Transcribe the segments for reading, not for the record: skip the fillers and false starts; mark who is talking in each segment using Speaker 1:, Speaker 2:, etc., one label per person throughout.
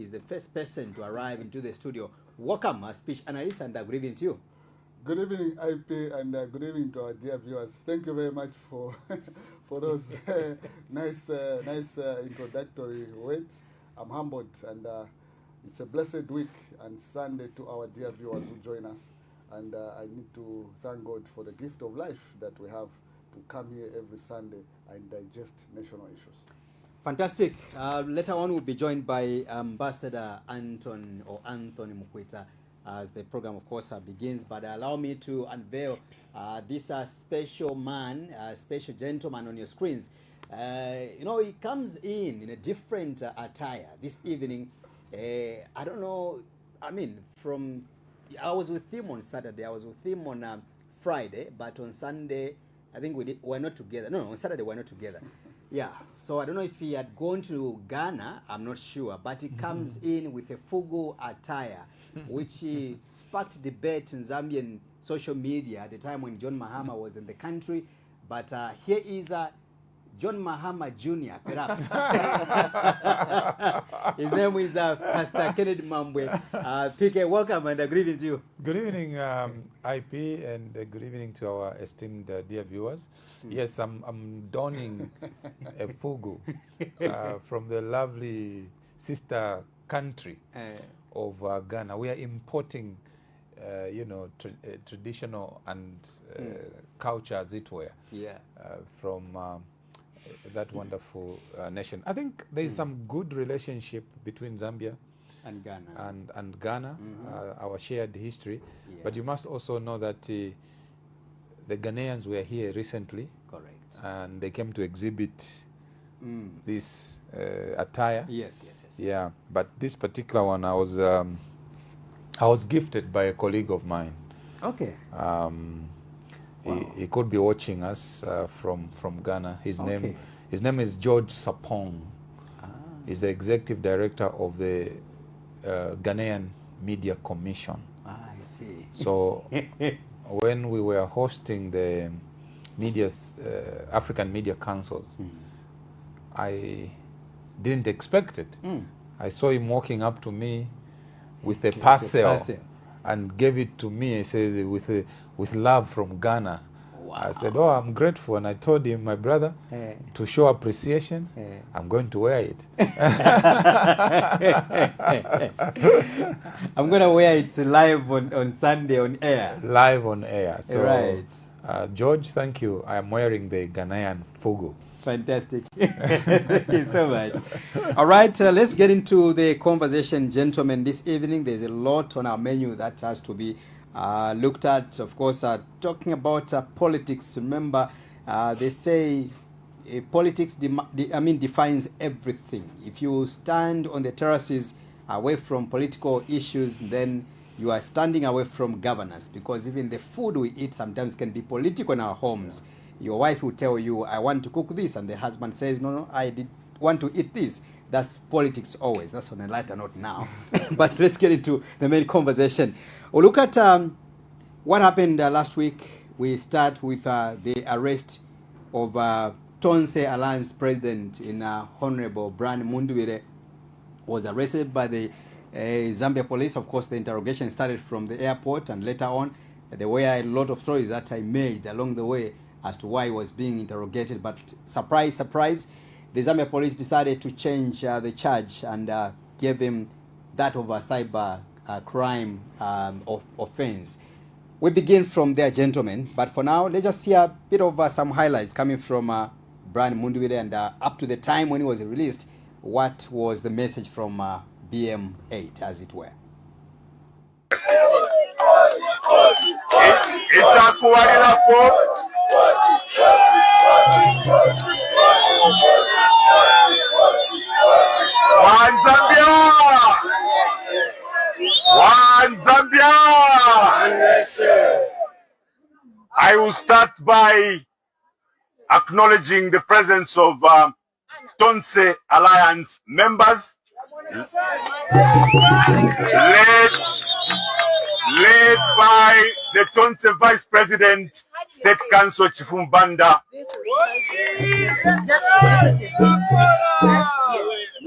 Speaker 1: is the first person to arrive into the studio. Welcome, speech analyst, and good evening to you.
Speaker 2: Good evening, IP, and good evening to our dear viewers. Thank you very much for for those nice introductory words. I'm humbled, and it's a blessed week and Sunday to our dear viewers who join us. And I need to thank God for the gift of life that we have to come here every Sunday and digest national issues.
Speaker 1: Fantastic. Later on, we'll be joined by Ambassador Anthony Mukwita as the program, of course, begins. But allow me to unveil this special man, special gentleman on your screens. He comes in a different attire this evening. I don't know. I mean, I was with him on Saturday. I was with him on Friday, but on Sunday, I think we're not together. No, on Saturday we're not together. Yeah, so I don't know if he had gone to Ghana. I'm not sure, but he comes in with a fugu attire, which sparked debate in Zambian social media at the time when John Mahama was in the country. But here is John Mahama Jr., perhaps. His name is Pastor Kennedy Mambwe. PK, welcome and good evening to you.
Speaker 3: Good evening, IP, and good evening to our esteemed dear viewers. Yes, I'm donning a fugu from the lovely sister country of Ghana. We are importing, traditional and culture, as it were, from that wonderful nation. I think there is some good relationship between Zambia
Speaker 1: and Ghana,
Speaker 3: and Ghana, our shared history. Yeah. But you must also know that the Ghanaians were here recently.
Speaker 1: Correct.
Speaker 3: And they came to exhibit this attire.
Speaker 1: Yes.
Speaker 3: Yeah, but this particular one, I was gifted by a colleague of mine.
Speaker 1: Okay.
Speaker 3: Wow. He could be watching us from Ghana. His name is George Sapong. He's the executive director of the Ghanaian Media Commission.
Speaker 1: I see.
Speaker 3: So when we were hosting the African Media Councils, I didn't expect it. I saw him walking up to me with a parcel and gave it to me. He said, with love from Ghana. Wow. I said, oh, I'm grateful. And I told him, my brother, to show appreciation, I'm going to wear it.
Speaker 1: I'm going to wear it live on Sunday on air.
Speaker 3: Live on air. So,
Speaker 1: right.
Speaker 3: George, thank you. I'm wearing the Ghanaian fugu.
Speaker 1: Fantastic. Thank you so much. All right, let's get into the conversation, gentlemen. This evening, there's a lot on our menu that has to be looked at. Of course, talking about politics. Remember, they say politics defines everything. If you stand on the terraces away from political issues, then you are standing away from governance, because even the food we eat sometimes can be political in our homes. Your wife will tell you, I want to cook this, and the husband says, no, I want to eat this. That's politics always. That's on a lighter note now. But let's get into the main conversation. We'll look at what happened last week. We start with the arrest of Tonse Alliance president Honorable Brian Munduwire. Was arrested by the Zambia police. Of course, the interrogation started from the airport, and later on, there were a lot of stories that emerged along the way as to why he was being interrogated. But surprise, surprise, the Zambia police decided to change the charge and gave him that of a cyber crime offense. We begin from there, gentlemen. But for now, let's just see a bit of some highlights coming from Brian Munduwire, and up to the time when he was released, what was the message from BM8, as it were.
Speaker 4: One Zambia! I will start by acknowledging the presence of Tonse Alliance members, led by the Tonse Vice President, State Council Chifumbanda.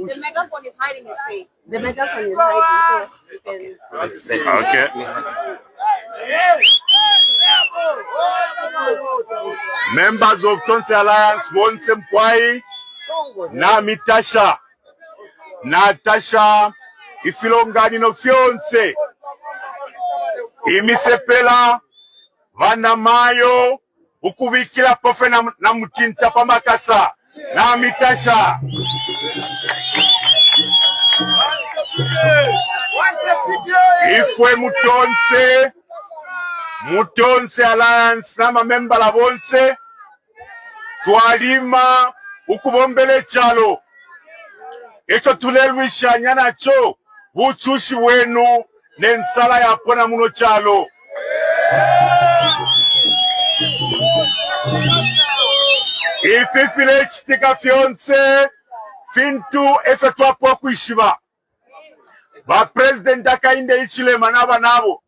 Speaker 5: The megaphone is hiding his face. The megaphone is hiding, so you can.
Speaker 4: Okay. Members of Tonse Alliance, Bonse Mkwai, na Mitasha, Natasha, ifilonganino fyonse, imisepela, vana mayo, ukubikila pofe na mutinta pamakasa, na Mitasha. Ifwe Mutonse Alliance nama memba la bonse twalima ukubombele chalo echo tulelwishanya nacho buchushi wenu nensala yapona muno chalo ififile chitika fyonse fintu efe twapo kuishiba ba president akainde ichilema naba nabo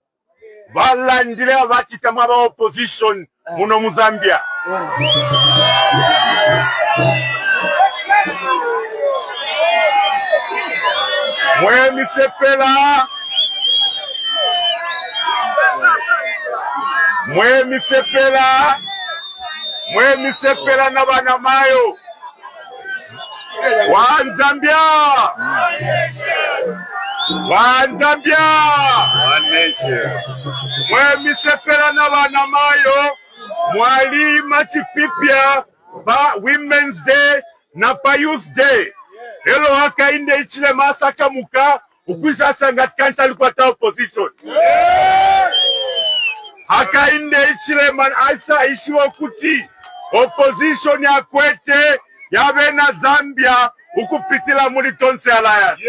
Speaker 4: balandile abachitamu aba opposition muno mu Zambia. Mwemisepela na bana mayo Wanzambia mwemisepela na bana mayo mwalima chipipya ba Women's Day na pa Youth Day elo hakainde ichile masaka muka ukwisa sanga kancha likwata opposition hakainde ichile man aisa ishiwa kuti opposition ya kwete yabe na Zambia ukupitila muri Tonse Alliance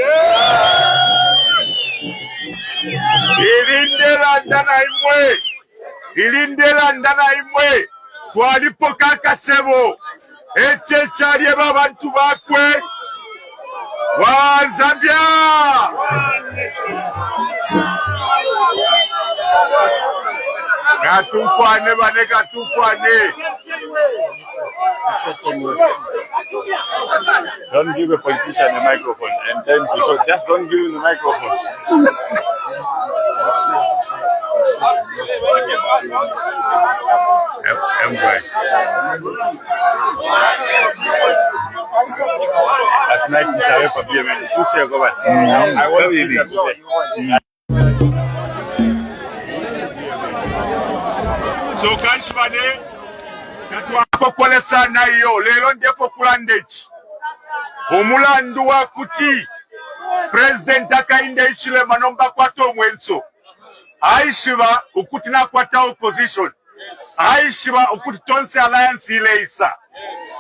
Speaker 4: ilindela ndana imwe twalipoka kasebo eche chalie babantu bakwe wa Zambia katufane bane katufane. Don't give a politician a microphone and then just don't give him the microphone. At night, I want to so kanshibane katwakokola sana iyo lero ndepo kulandechi omulandu wa kuti president akainde ichile manomba kwato mwenso aishiba ukuti na kwata opposition aishiba ukuti Tonse Alliance ile isa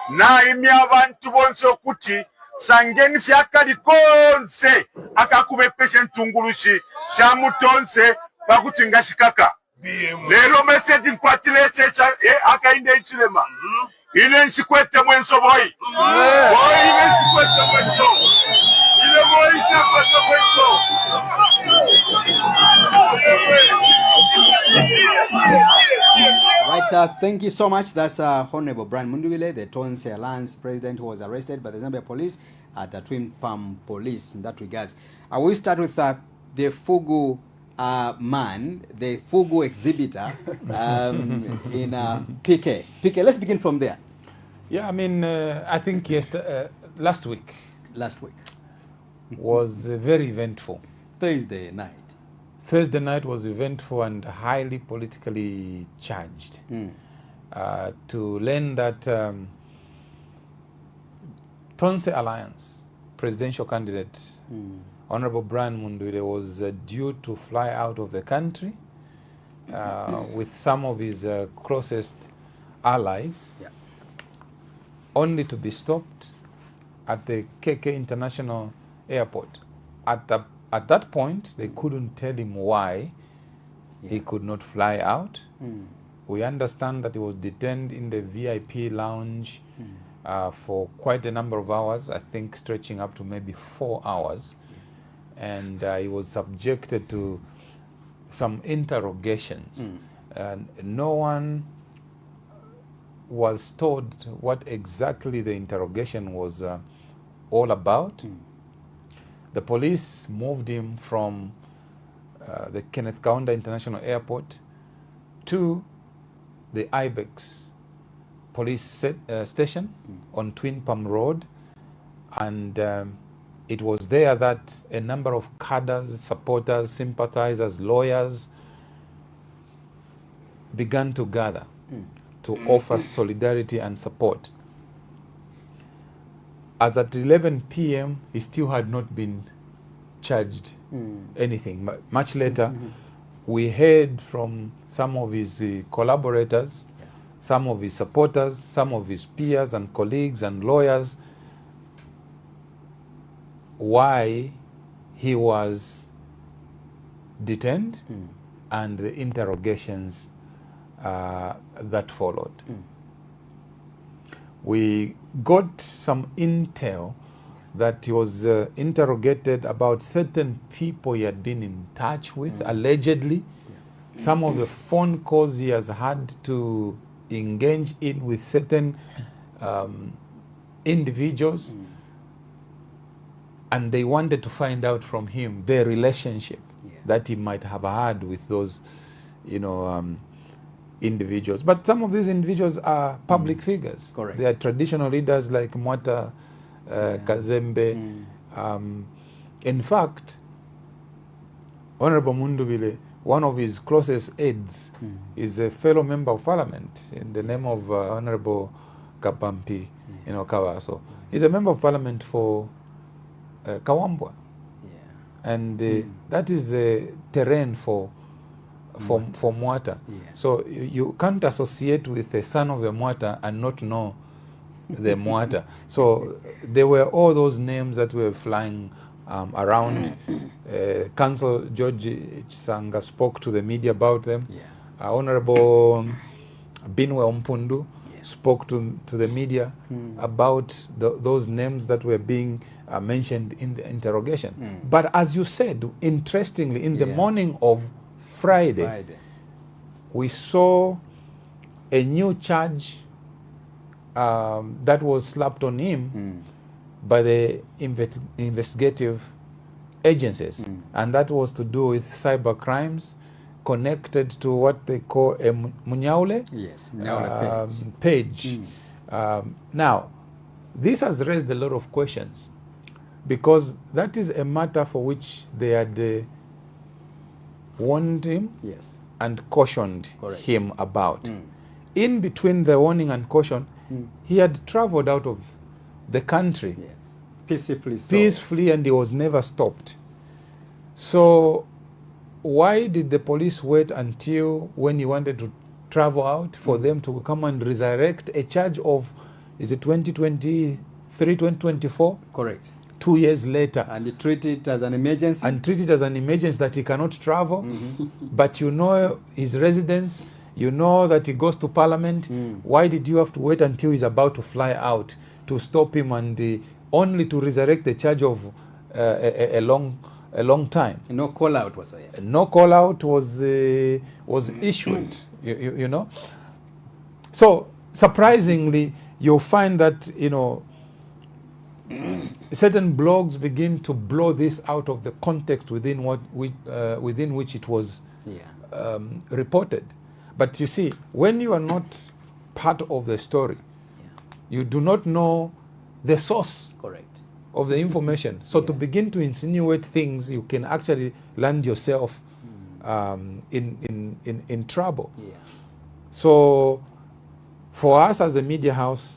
Speaker 4: na imi abantu bonse okuti sangeni fyakali konse akakube patient tungulushi shamu Tonse bakuti ngashikaka lelo message nkwatile checha akainde ichilema ile nsikwete mwenso boy ile nsikwete mwenso ile boy nsikwete mwenso.
Speaker 1: Right, thank you so much. That's Honorable Brian Munduwile, the Tonse Alliance president, who was arrested by the Zambia police at Twin Palm Police in that regards. I will start with the Fugu man, the Fugu exhibitor in PK. PK, let's begin from there.
Speaker 3: Yeah, I mean, I think last week was very eventful.
Speaker 1: Thursday night
Speaker 3: was eventful and highly politically charged. To learn that Tonse Alliance presidential candidate Honorable Brian Munduwile was due to fly out of the country with some of his closest allies, only to be stopped at the KK International Airport. At that point, they couldn't tell him why he could not fly out. We understand that he was detained in the VIP lounge for quite a number of hours, I think stretching up to maybe 4 hours. And he was subjected to some interrogations. And no one was told what exactly the interrogation was all about. The police moved him from the Kenneth Kaunda International Airport to the Ibex police station on Twin Palm Road, and it was there that a number of cadres, supporters, sympathizers, lawyers began to gather to offer solidarity and support. As at 11 p.m., he still had not been charged anything. Much later, we heard from some of his collaborators, some of his supporters, some of his peers and colleagues and lawyers, why he was detained and the interrogations that followed. We got some intel that he was interrogated about certain people he had been in touch with, allegedly. Some of the phone calls he has had to engage in with certain individuals, and they wanted to find out from him their relationship that he might have had with those, individuals. But some of these individuals are public figures.
Speaker 1: Correct.
Speaker 3: They are traditional leaders like Mwata Kazembe. In fact, Honorable Mundubile, one of his closest aides, is a fellow member of parliament in the name of Honorable Kapampi, Kawaso. He's a member of parliament for Kawambwa. And that is the terrain for Mwata. So you can't associate with the son of a Mwata and not know the Mwata. So there were all those names that were flying around. Council George Chisanga spoke to the media about them. Honorable Binwe Ompundu spoke to the media about those names that were being mentioned in the interrogation. But as you said, interestingly, in the morning of Friday, we saw a new charge that was slapped on him by the investigative agencies, and that was to do with cyber crimes connected to what they call a Munyaule page. Now, this has raised a lot of questions, because that is a matter for which they had warned him and cautioned him about. In between the warning and caution, he had traveled out of the country peacefully, and he was never stopped. So why did the police wait until when he wanted to travel out for them to come and resurrect a charge of, is it 2023, 2024?
Speaker 1: Correct.
Speaker 3: 2 years later.
Speaker 1: And treat it as an emergency?
Speaker 3: And treat it as an emergency, that he cannot travel. But you know his residence, you know that he goes to parliament. Why did you have to wait until he's about to fly out to stop him, and only to resurrect the charge of a long time?
Speaker 1: No call out was
Speaker 3: No call out was issued. You know. So surprisingly, you'll find that certain blogs begin to blow this out of the context within which it was reported. But you see, when you are not part of the story, you do not know the source of the information. So to begin to insinuate things, you can actually land yourself in trouble. So for us as a media house,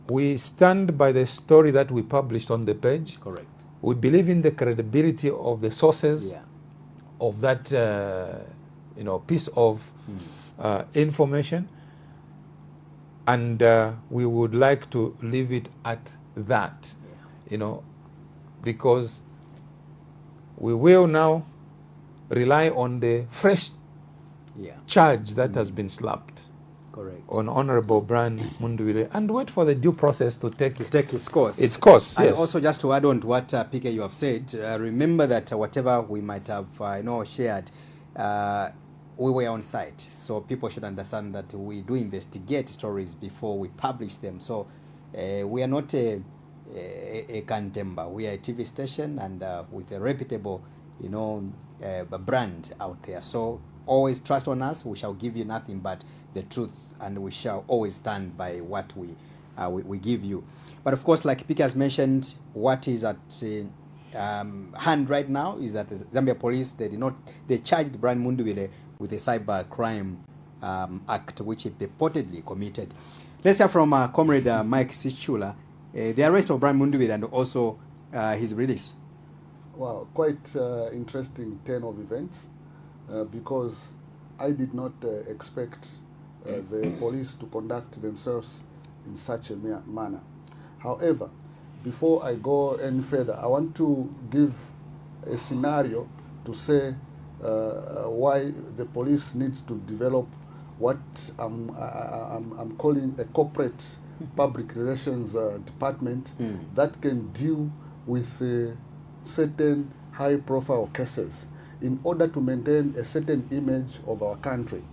Speaker 3: we stand by the story that we published on the page. We believe in the credibility of the sources of that piece of information, and we would like to leave it at that, because we will now rely on the fresh charge that has been slapped on Honorable Brian Munduwile, and wait for the due process to take
Speaker 1: its course.
Speaker 3: Its course,
Speaker 1: and also, just to add on to what PK you have said, remember that whatever we might have shared, we were on site, so people should understand that we do investigate stories before we publish them. So we are not a Kantemba. We are a TV station and with a reputable, brand out there. So always trust on us. We shall give you nothing but the truth, and we shall always stand by what we give you. But of course, like Pika has mentioned, what is at hand right now is that the Zambia police, they charged Brian Mundubile with a cyber crime act which he purportedly committed. Let's hear from Comrade Mike Sichula, the arrest of Brian Mundubile and also his release.
Speaker 2: Well, quite interesting turn of events because I did not expect the police to conduct themselves in such a manner. However, before I go any further, I want to give a scenario to say why the police needs to develop what I'm calling a corporate public relations department that can deal with certain high-profile cases in order to maintain a certain image of our country.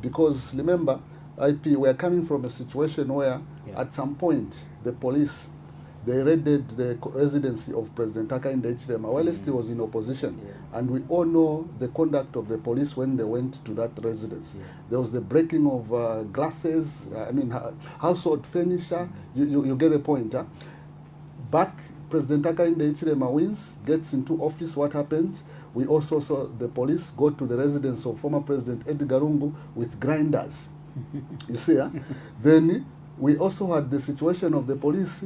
Speaker 2: Because remember, we are coming from a situation where at some point the police, they raided the residency of President Hakainde Hichilema whilst he was in opposition. And we all know the conduct of the police when they went to that residence. There was the breaking of glasses, household furniture. You get the point. Huh? Back, President Hakainde Hichilema wins, gets into office. What happens? We also saw the police go to the residence of former President Edgar Lungu with grinders. You see, huh? Then we also had the situation of the police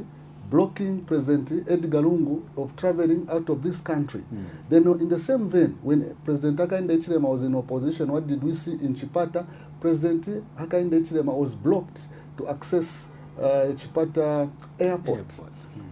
Speaker 2: blocking President Edgar Lungu of traveling out of this country. Then in the same vein, when President Hakainde Hichilema was in opposition, what did we see in Chipata? President Hakainde Hichilema was blocked to access Chipata airport.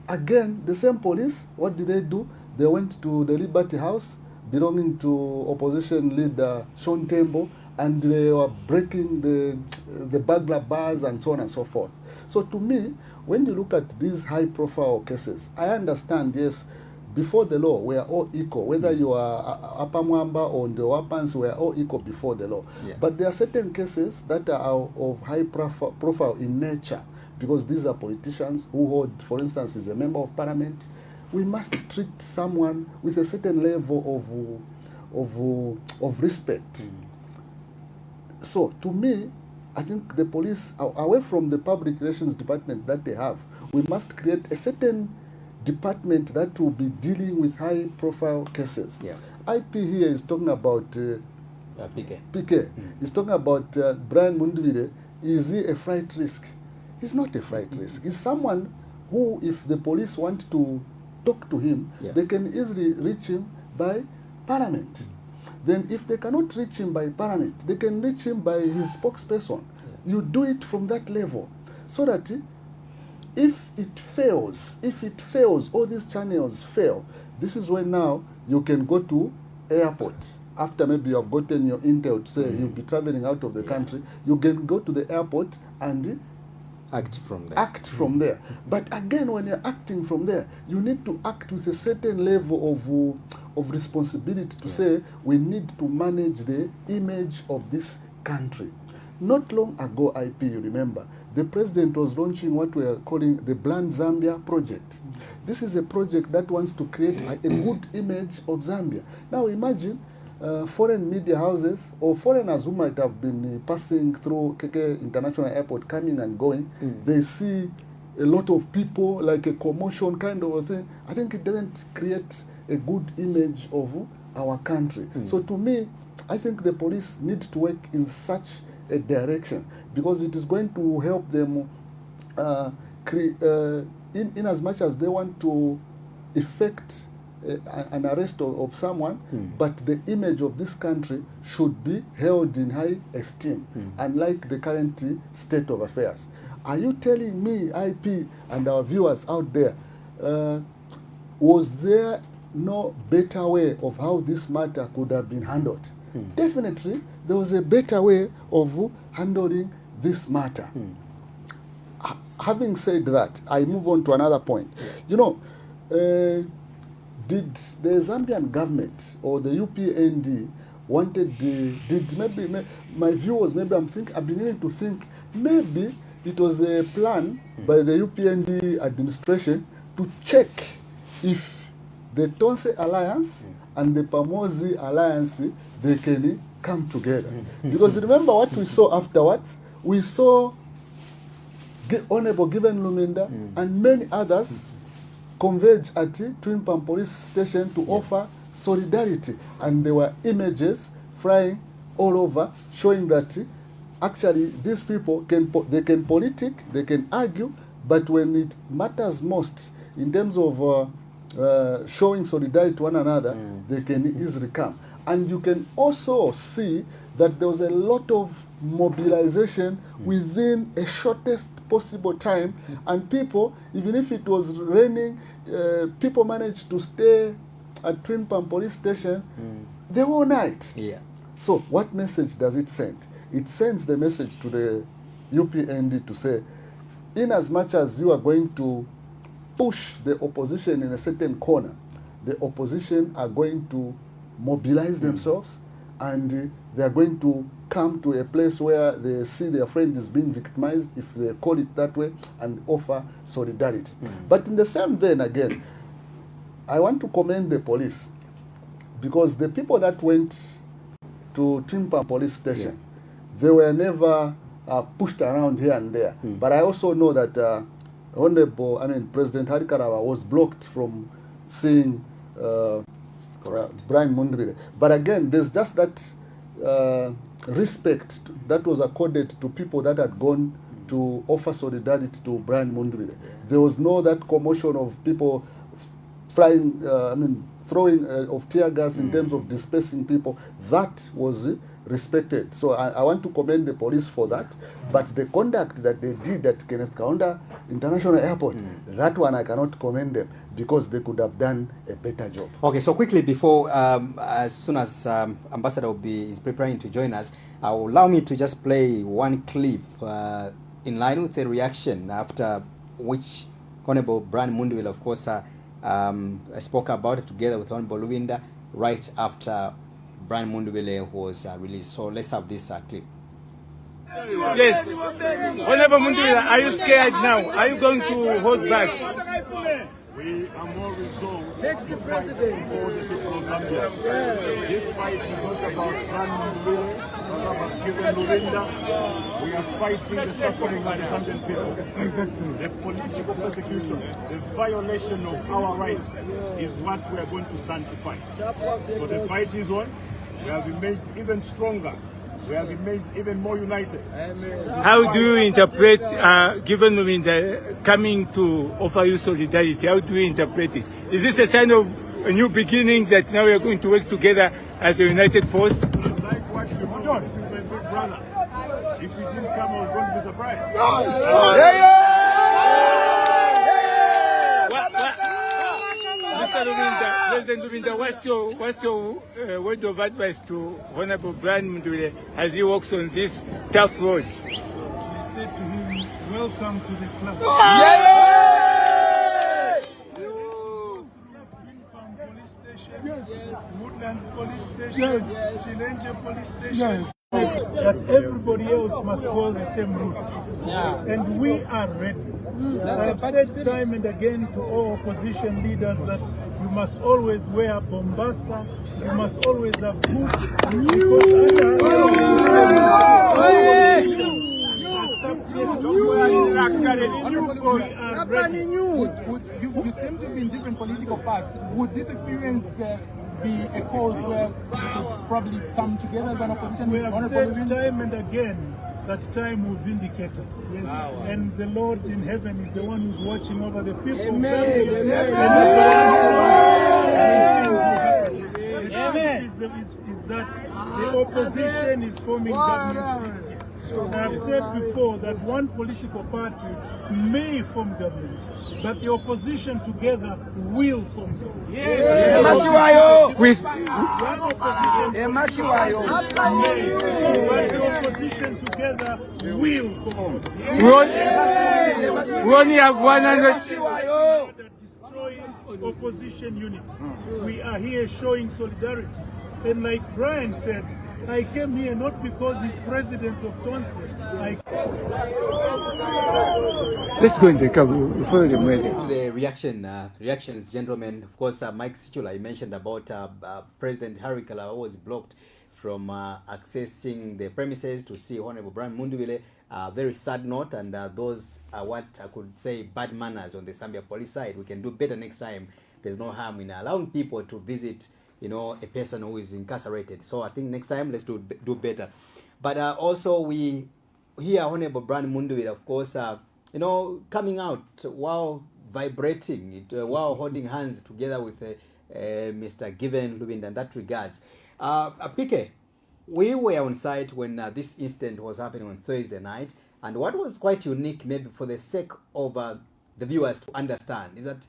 Speaker 2: Again, the same police, what did they do? They went to the Liberty House belonging to opposition leader Sean Tembo, and they were breaking the burglar bars and so on and so forth. So to me, when you look at these high-profile cases, I understand, yes, before the law, we are all equal. Whether you are Upper Mwamba or the Wapans, we are all equal before the law. But there are certain cases that are of high profile in nature, because these are politicians who hold, for instance, is a member of parliament. We must treat someone with a certain level of respect. So to me, I think the police, away from the public relations department that they have, we must create a certain department that will be dealing with high-profile cases. IP here is talking about PK. He's talking about Brian Mundubile. Is he a flight risk? He's not a flight risk. He's someone who, if the police want to talk to him, they can easily reach him by parliament. Then if they cannot reach him by parliament, they can reach him by his spokesperson. You do it from that level, so that if it fails, all these channels fail, this is when now you can go to airport. After maybe you have gotten your intel to say you'll be traveling out of the country, you can go to the airport and
Speaker 1: act from there.
Speaker 2: But again, when you're acting from there, you need to act with a certain level of responsibility to say we need to manage the image of this country. Not long ago, IP, you remember, the president was launching what we are calling the Brand Zambia project. This is a project that wants to create a good image of Zambia. Now imagine foreign media houses or foreigners who might have been passing through KK International Airport, coming and going, they see a lot of people, like a commotion kind of a thing. I think it doesn't create a good image of our country. So to me, I think the police need to work in such a direction, because it is going to help them in as much as they want to effect an arrest of someone, but the image of this country should be held in high esteem, unlike the current state of affairs. Are you telling me, IP, and our viewers out there, was there no better way of how this matter could have been handled? Definitely, there was a better way of handling this matter. Having said that, I move on to another point. You know, did the Zambian government or the UPND wanted, did maybe, my viewers, maybe I'm beginning to think maybe it was a plan by the UPND administration to check if the Tonse Alliance and the Pamozi Alliance, they can come together. Because remember what we saw afterwards? We saw Honorable Given Luminda and many others converge at Twin Palm Police Station to offer solidarity. And there were images flying all over showing that actually these people can politic, they can argue, but when it matters most in terms of showing solidarity to one another, they can easily come. And you can also see that there was a lot of mobilization within a shortest possible time, and people, even if it was raining, people managed to stay at Twin Palm Police Station the whole night.
Speaker 1: Yeah.
Speaker 2: So what message does it send? It sends the message to the UPND to say, in as much as you are going to push the opposition in a certain corner, the opposition are going to mobilize themselves, and they are going to come to a place where they see their friend is being victimized, if they call it that way, and offer solidarity. But in the same vein again, I want to commend the police, because the people that went to Twin Palm Police Station, they were never pushed around here and there. But I also know that President Harikarawa was blocked from seeing Brian Mundwile. But again, there's just that respect that was accorded to people that had gone to offer solidarity to Brian Mundwile. There was no that commotion of people flying, throwing of tear gas in terms of dispersing people. That was respected. So I want to commend the police for that. But the conduct that they did at Kenneth Kaunda International Airport, that one I cannot commend them, because they could have done a better job.
Speaker 1: Okay, so quickly before, as soon as Ambassador is preparing to join us, allow me to just play one clip in line with the reaction after which Honorable Brian Mundwile, of course, spoke about it together with Honorable Luwinda right after Brian Mundwile was released. So let's have this clip.
Speaker 6: Yes. Honorable Mundwile, are you scared now? Are you going to hold back?
Speaker 7: We are more resolved to fight for the people of Zambia. This fight is not about Brian Mundwile, it's not about Given Luwinda. We are fighting the suffering of the Zambian people. Exactly. The political persecution, the violation of our rights is what we are going to stand to fight. So the fight is on. We have emerged even stronger. We have emerged even more united.
Speaker 6: How do you interpret Given Luwinda coming to offer you solidarity? How do you interpret it? Is this a sign of a new beginning that now we are going to work together as a united force?
Speaker 7: Like what you know, this is my big brother. If he didn't come, I was going to be surprised.
Speaker 6: Mr. Luwinda, President Luwinda, what's your word of advice to Honorable Brian Mundwile as he walks on this tough road?
Speaker 8: We said to him, welcome to the club. Twin Palm Police Station, Woodlands Police Station, Chilenje Police Station. That everybody else must go the same route. And we are ready. I have said time and again to all opposition leaders that you must always wear Bombasa, you must always have boots,
Speaker 9: You seem to be in different political parts. Would this experience be a cause where you could probably come together as an opposition?
Speaker 8: We have said time and again that time will vindicate us. Yes. And the Lord in heaven is the one who's watching over the people. Amen. Is that the opposition is forming government this year. I have said before that one political party may form government, but the opposition together will form government.
Speaker 6: With
Speaker 8: one opposition may, but the opposition together will form government.
Speaker 6: we only have 100.
Speaker 8: Destroying opposition unity. We are here showing solidarity. And like Brian said, I came here not because he's president of Tonse.
Speaker 6: Let's go in the car before the
Speaker 1: To the reactions, gentlemen. Of course, Mike Sichula, I mentioned about President Harry Kalawa was blocked from accessing the premises to see Honorable Brian Mundubile. Very sad note, and those are what I could say bad manners on the Zambia police side. We can do better next time. There's no harm in allowing people to visit, a person who is incarcerated. So I think next time let's do better. But also we hear Honorable Brian Mundubile, of course, coming out while vibrating, while holding hands together with Mr. Given Lubinda in that regards. Pike, we were on site when this incident was happening on Thursday night, and what was quite unique, maybe for the sake of the viewers to understand, is that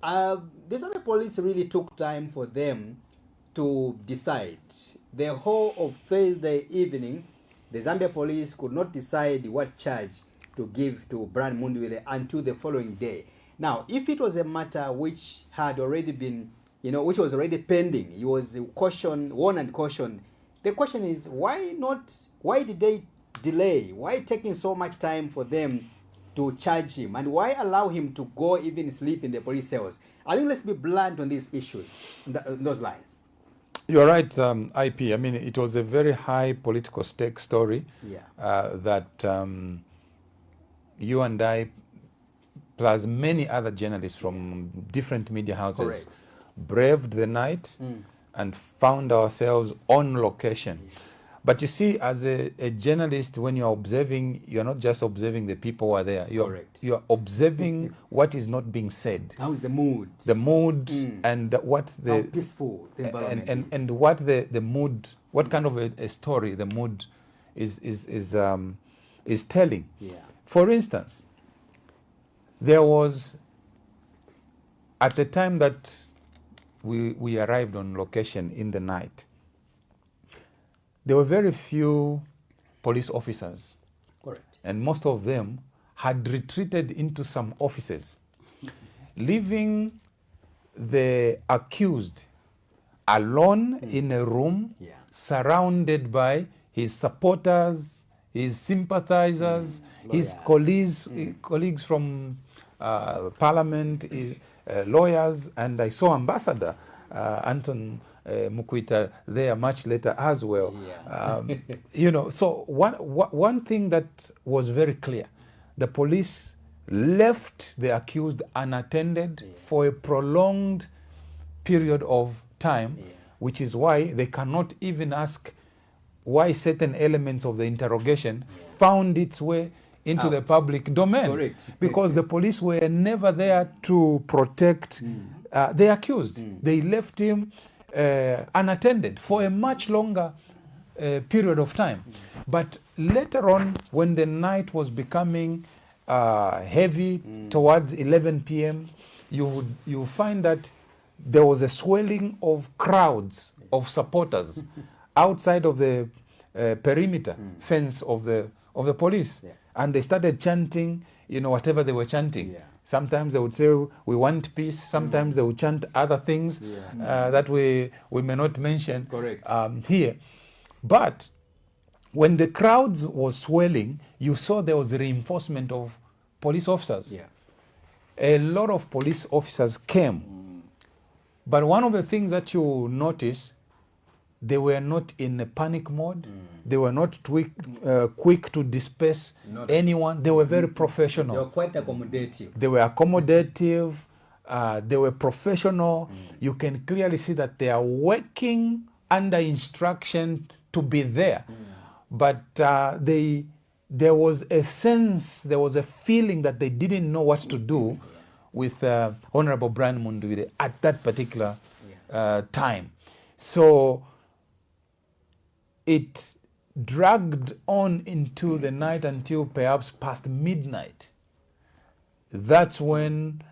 Speaker 1: the Zambia police really took time for them to decide. The whole of Thursday evening, the Zambia police could not decide what charge to give to Brian Mundubile until the following day. Now, if it was a matter which had already been, which was already pending, he was warned and cautioned. The question is, why did they delay? Why taking so much time for them to charge him? And why allow him to go even sleep in the police cells? I think let's be blunt on these issues, on those lines.
Speaker 3: You're right, IP. I mean, it was a very high political stake story that you and I, plus many other journalists from different media houses, braved the night and found ourselves on location. But you see, as a journalist, when you're observing, you're not just observing the people who are there. You're observing what is not being said.
Speaker 1: How's the mood?
Speaker 3: The mood and what the...
Speaker 1: How peaceful the environment is.
Speaker 3: And what the mood, what kind of a story the mood is telling.
Speaker 1: Yeah.
Speaker 3: For instance, there was, at the time that we arrived on location in the night, there were very few police officers.
Speaker 1: Correct.
Speaker 3: And most of them had retreated into some offices, leaving the accused alone in a room, surrounded by his supporters, his sympathizers, his colleagues from parliament, lawyers, and I saw Ambassador Anton Mukwita there much later as well. So one thing that was very clear, the police left the accused unattended for a prolonged period of time, which is why they cannot even ask why certain elements of the interrogation found its way into the public domain.
Speaker 1: Correct.
Speaker 3: Because the police were never there to protect the accused. They left him unattended for a much longer period of time. But later on, when the night was becoming heavy towards 11 p.m., you find that there was a swelling of crowds of supporters outside of the perimeter fence of the police. And they started chanting, whatever they were chanting. Sometimes they would say, we want peace. Sometimes they would chant other things that we may not mention here. But when the crowds was swelling, you saw there was a reinforcement of police officers. A lot of police officers came. But one of the things that you notice, they were not in a panic mode. They were not quick to disperse anyone. They were very professional.
Speaker 1: They were quite accommodative.
Speaker 3: They were accommodative. They were professional. You can clearly see that they are working under instruction to be there. But there was a sense, there was a feeling that they didn't know what to do with Honorable Brian Mundubile at that particular time. So it dragged on into the night until perhaps past midnight. That's when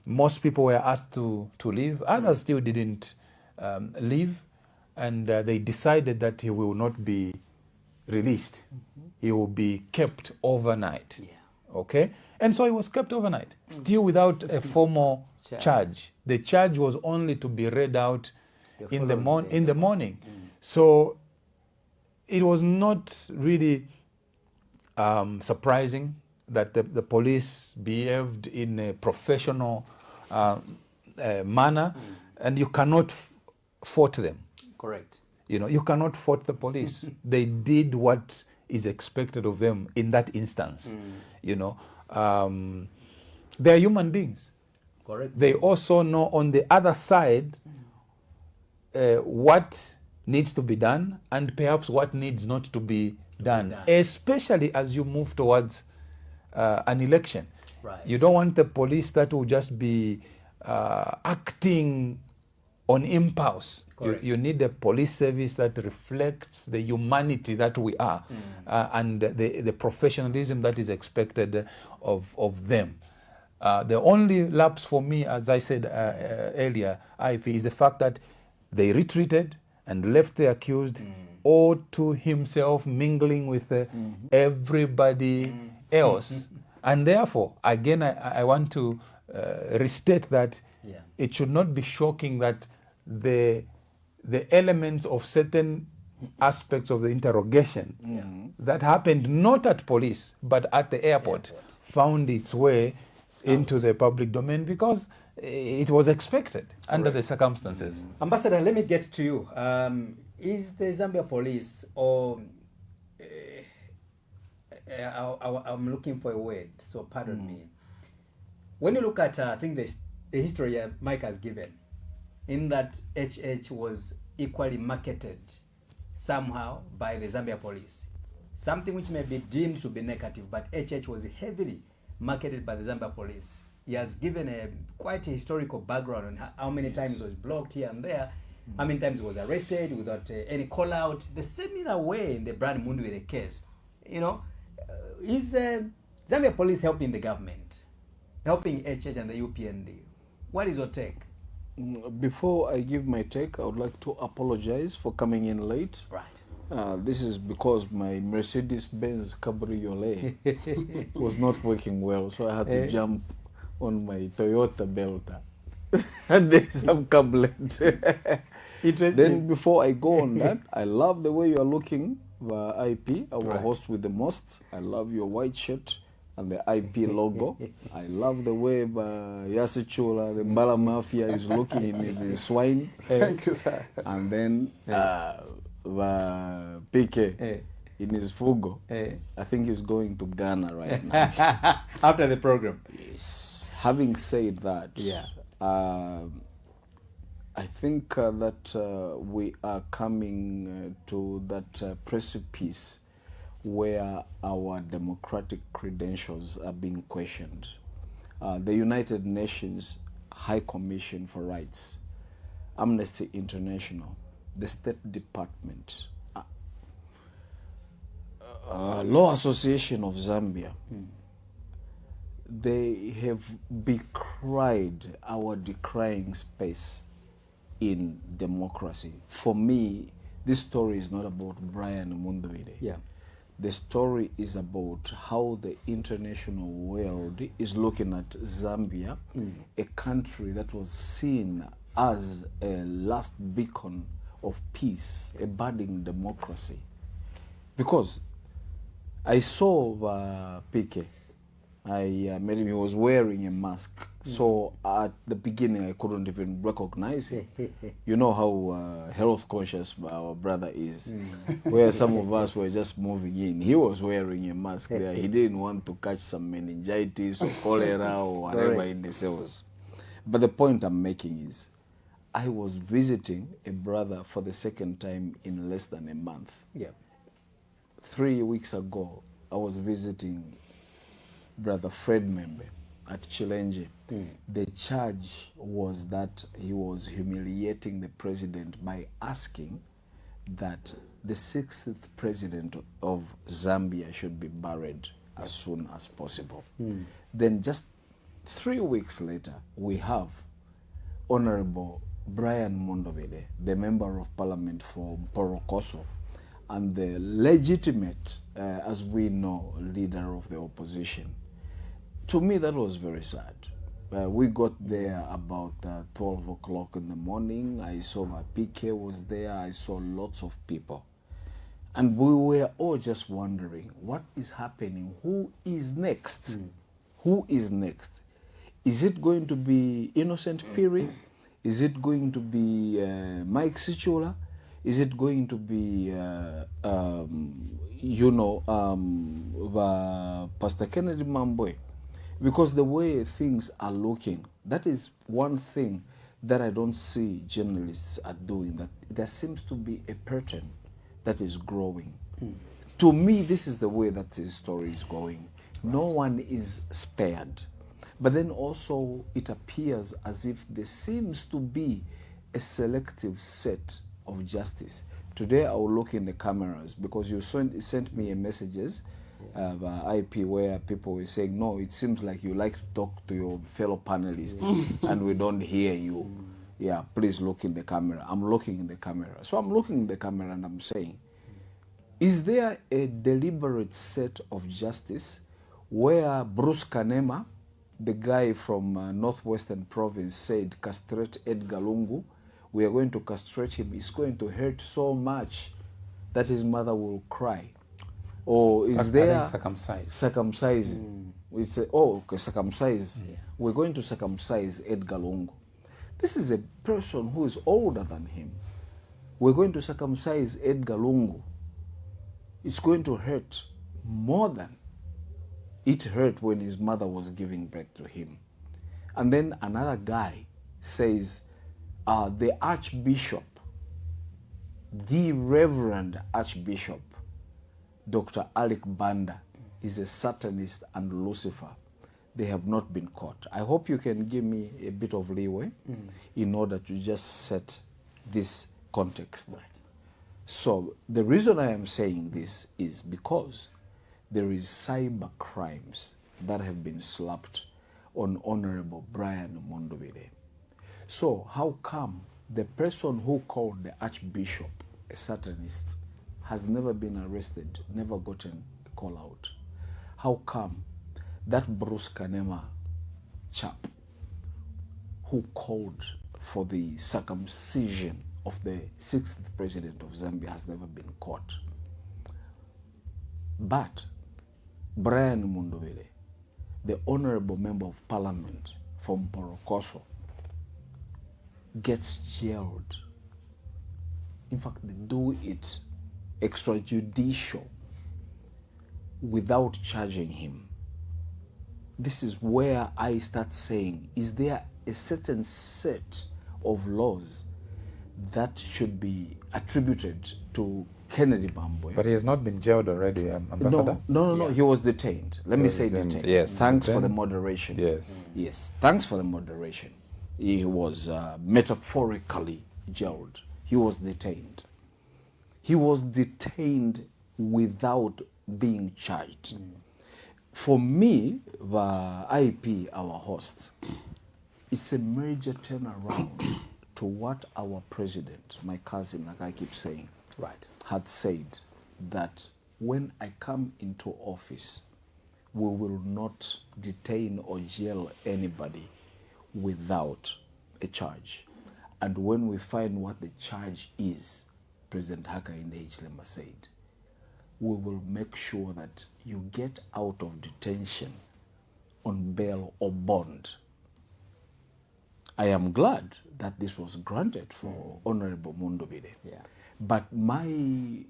Speaker 3: most people were asked to leave. Others still didn't leave, and they decided that he will not be released. He will be kept overnight. Okay? And so he was kept overnight, still without a formal charge. The charge was only to be read out in the morning. So it was not really surprising that the police behaved in a professional manner, and you cannot fault them.
Speaker 1: Correct.
Speaker 3: You know, you cannot fault the police. They did what is expected of them in that instance. You know, they are human beings.
Speaker 1: Correct.
Speaker 3: They also know on the other side what needs to be done and perhaps what needs not to be done, especially as you move towards an election.
Speaker 1: Right.
Speaker 3: You don't want the police that will just be acting on impulse. You need a police service that reflects the humanity that we are and the professionalism that is expected of them. The only lapse for me, as I said earlier, IP, is the fact that they retreated and left the accused all to himself, mingling with everybody else. And therefore, again, I want to restate that it should not be shocking that the elements of certain aspects of the interrogation that happened not at police but at the airport found its way into the public domain because it was expected under the circumstances.
Speaker 1: Ambassador, let me get to you. Is the Zambia police, or I'm looking for a word, so pardon me. When you look at, I think the history Mike has given, in that HH was equally marketed somehow by the Zambia police. Something which may be deemed to be negative, but HH was heavily marketed by the Zambia police. He has given quite a historical background on how many times he was blocked here and there, how many times he was arrested without any call out. The similar way in the Brand Mundwele case, you know, is Zambia police helping the government, helping HH and the UPND? What is your take?
Speaker 10: Before I give my take, I would like to apologize for coming in late.
Speaker 1: Right.
Speaker 10: This is because my Mercedes-Benz Cabriolet was not working well, so I had to jump on my Toyota Belta. And there's some cablet. Then before I go on that, I love the way you are looking, IP, our host with the most. I love your white shirt and the IP logo. I love the way Yasuchula, the Mbala Mafia, is looking in his swine.
Speaker 2: Thank you, sir.
Speaker 10: And then PK in his Fugo. I think he's going to Ghana right now.
Speaker 1: After the program.
Speaker 10: Yes. Having said that, I think that we are coming to that precipice where our democratic credentials are being questioned. The United Nations High Commission for Rights, Amnesty International, the State Department, Law Association of Zambia, they have decried our decrying space in democracy. For me, this story is not about Brian Mundwele.
Speaker 1: Yeah.
Speaker 10: The story is about how the international world is looking at Zambia, a country that was seen as a last beacon of peace, a budding democracy. Because I saw PK. I met him, he was wearing a mask. So at the beginning, I couldn't even recognize him. You know how health conscious our brother is. Where some of us were just moving in. He was wearing a mask there. He didn't want to catch some meningitis or cholera or whatever in the cells. But the point I'm making is, I was visiting a brother for the second time in less than a month.
Speaker 1: Yeah.
Speaker 10: 3 weeks ago, I was visiting Brother Fred Membe at Chilenje. The charge was that he was humiliating the president by asking that the 6th president of Zambia should be buried as soon as possible. Then just 3 weeks later, we have Honorable Brian Mundwele, the Member of Parliament for Mporokoso, and the legitimate, as we know, leader of the opposition. To me, that was very sad. We got there about 12 o'clock in the morning. I saw my PK was there. I saw lots of people. And we were all just wondering, what is happening? Who is next? Who is next? Is it going to be Innocent Piri? Is it going to be Mike Sichula? Is it going to be, Pastor Kennedy Mamboy? Because the way things are looking, that is one thing that I don't see journalists are doing, that there seems to be a pattern that is growing. To me, this is the way that this story is going. No one is spared. But then also it appears as if there seems to be a selective set of justice. Today I will look in the cameras because you sent me a messages by IP where people were saying, no, it seems like you like to talk to your fellow panelists and we don't hear you. Yeah, please look in the camera. I'm looking in the camera. So I'm looking in the camera and I'm saying, is there a deliberate set of justice where Bruce Kanema, the guy from Northwestern Province, said, castrate Edgar Lungu, we are going to castrate him, it's going to hurt so much that his mother will cry? Or is there circumcise? We say, oh, okay, circumcise. Yeah. We're going to circumcise Edgar Lungu. This is a person who is older than him. We're going to circumcise Edgar Lungu. It's going to hurt more than it hurt when his mother was giving birth to him. And then another guy says, the Archbishop, the Reverend Archbishop, Dr. Alec Banda, is a Satanist and Lucifer. They have not been caught. I hope you can give me a bit of leeway in order to just set this context. Right. So the reason I am saying this is because there is cyber crimes that have been slapped on Honorable Brian Mundubile. So how come the person who called the Archbishop a Satanist has never been arrested, never gotten a call out? How come that Bruce Kanema chap who called for the circumcision of the 6th president of Zambia has never been caught? But Brian Mundubile, the honorable member of parliament from Porokoso, gets jailed. In fact, they do it extrajudicial without charging him. This is where I start saying, is there a certain set of laws that should be attributed to Kennedy Mamboy?
Speaker 3: But he has not been jailed already, Ambassador?
Speaker 10: No, he was detained. Let me say detained.
Speaker 3: Yes.
Speaker 10: Thanks for the moderation.
Speaker 3: Yes.
Speaker 10: Yes, thanks for the moderation. He was metaphorically jailed. He was detained. He was detained without being charged. For me, the IP, our host, it's a major turnaround to what our president, my cousin, like I keep saying, had said, that when I come into office, we will not detain or jail anybody without a charge. And when we find what the charge is, President Hakainde Hichilema said, we will make sure that you get out of detention on bail or bond. I am glad that this was granted for Honorable Mundubile. Yeah. But my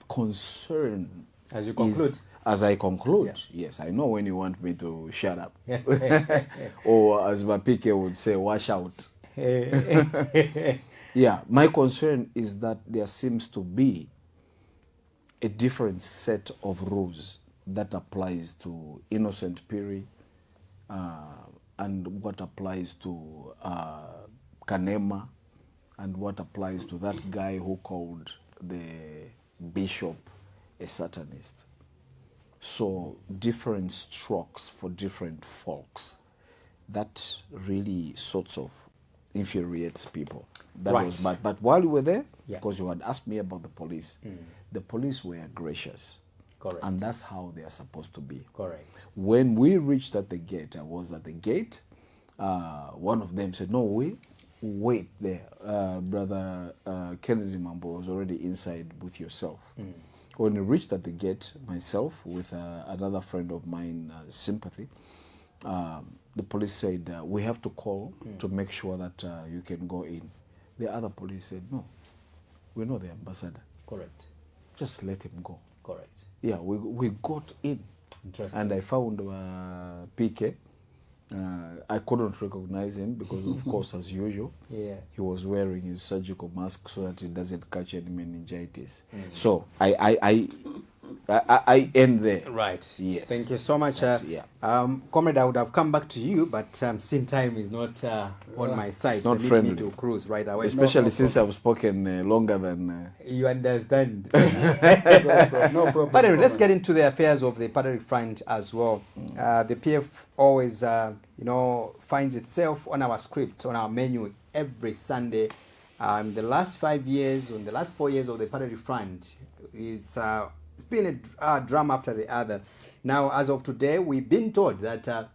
Speaker 10: concern,
Speaker 1: as you conclude,
Speaker 10: as I conclude, yes, I know when you want me to shut up, or as Mapike would say, wash out. Yeah, my concern is that there seems to be a different set of rules that applies to Innocent Piri and what applies to Kanema and what applies to that guy who called the bishop a Satanist. So different strokes for different folks. That really sorts of infuriates people. That was bad. But while you were there, because you had asked me about the police were gracious.
Speaker 1: Correct.
Speaker 10: And that's how they are supposed to be.
Speaker 1: Correct.
Speaker 10: When we reached at the gate, I was at the gate, one of them said, no, wait there. Brother Kennedy Mambo was already inside with yourself. When we reached at the gate, myself with another friend of mine, Sympathy, the police said, we have to call to make sure that you can go in. The other police said, no, we're not the ambassador.
Speaker 1: Correct.
Speaker 10: Just let him go.
Speaker 1: Correct.
Speaker 10: Yeah, we got in.
Speaker 1: Interesting.
Speaker 10: And I found PK. I couldn't recognize him because, of course, as usual,
Speaker 1: yeah,
Speaker 10: he was wearing his surgical mask so that he doesn't catch any meningitis. So I end there.
Speaker 1: Right.
Speaker 10: Yes.
Speaker 1: Thank you so much.
Speaker 10: Yeah.
Speaker 1: Comrade, I would have come back to you, but scene time is not on my side.
Speaker 10: It's not
Speaker 1: Permit
Speaker 10: friendly.
Speaker 1: me to cruise right away.
Speaker 10: Especially since I've spoken longer than...
Speaker 1: You understand.
Speaker 2: No problem.
Speaker 1: But anyway, let's get into the affairs of the Patriotic Front as well. The PF always, finds itself on our script, on our menu every Sunday. The last 5 years, in the last 4 years of the Patriotic Front, it's been a drama after the other. Now, as of today, we've been told that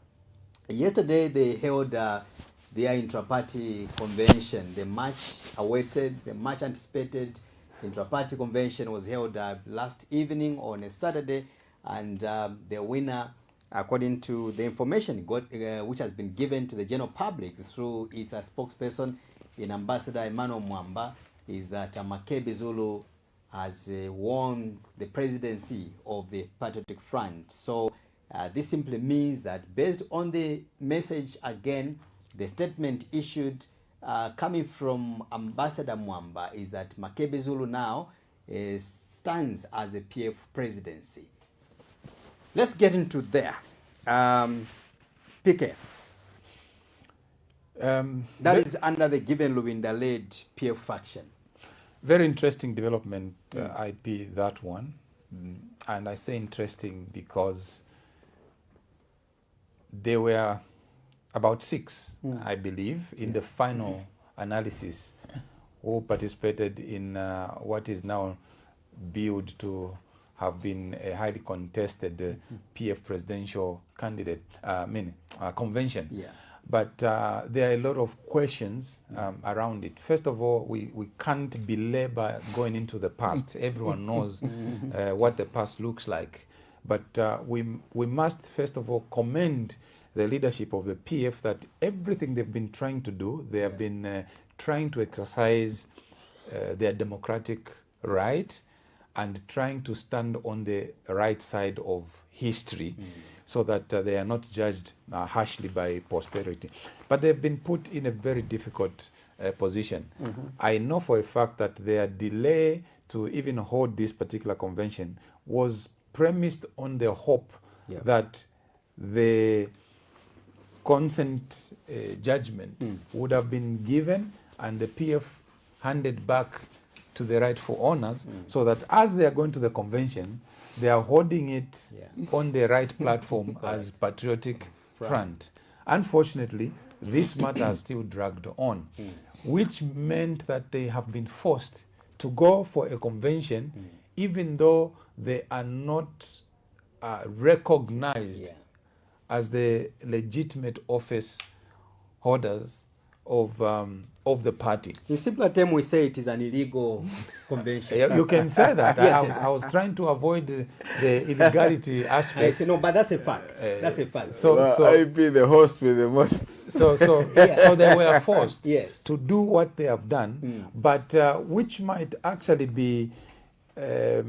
Speaker 1: yesterday they held their intra-party convention. The much awaited, the much anticipated intra-party convention was held last evening on a Saturday, and the winner, according to the information which has been given to the general public through its spokesperson in Ambassador Emmanuel Mwamba, is that Makebi Zulu has won the presidency of the Patriotic Front. So this simply means that based on the message, again, the statement issued coming from Ambassador Mwamba is that Makebi Zulu now stands as a PF presidency. Let's get into there. PK. That is under the Given Lubinda-led PF faction.
Speaker 3: Very interesting development, IP, that one. And I say interesting because there were about 6, I believe, in the final analysis who participated in what is now billed to have been a highly contested PF presidential candidate, convention.
Speaker 1: Yeah.
Speaker 3: But there are a lot of questions around it. First of all, we can't belabor going into the past. Everyone knows what the past looks like. But we must, first of all, commend the leadership of the PF that everything they've been trying to do, they have been trying to exercise their democratic right and trying to stand on the right side of history so that they are not judged harshly by posterity. But they've been put in a very difficult position. I know for a fact that their delay to even hold this particular convention was premised on the hope that the consent judgment would have been given and the PF handed back to the rightful owners so that as they are going to the convention, they are holding it on the right platform as Patriotic Front. Unfortunately, this matter has still dragged on, which meant that they have been forced to go for a convention even though they are not recognized as the legitimate office holders of the party.
Speaker 1: In simpler terms, we say it is an illegal convention.
Speaker 3: You can say that.
Speaker 1: Yes.
Speaker 3: I was trying to avoid the illegality aspect.
Speaker 1: I say no, but that's a fact. That's a fact.
Speaker 3: So
Speaker 10: I be the host with the most.
Speaker 3: So they were forced to do what they have done, but which might actually be a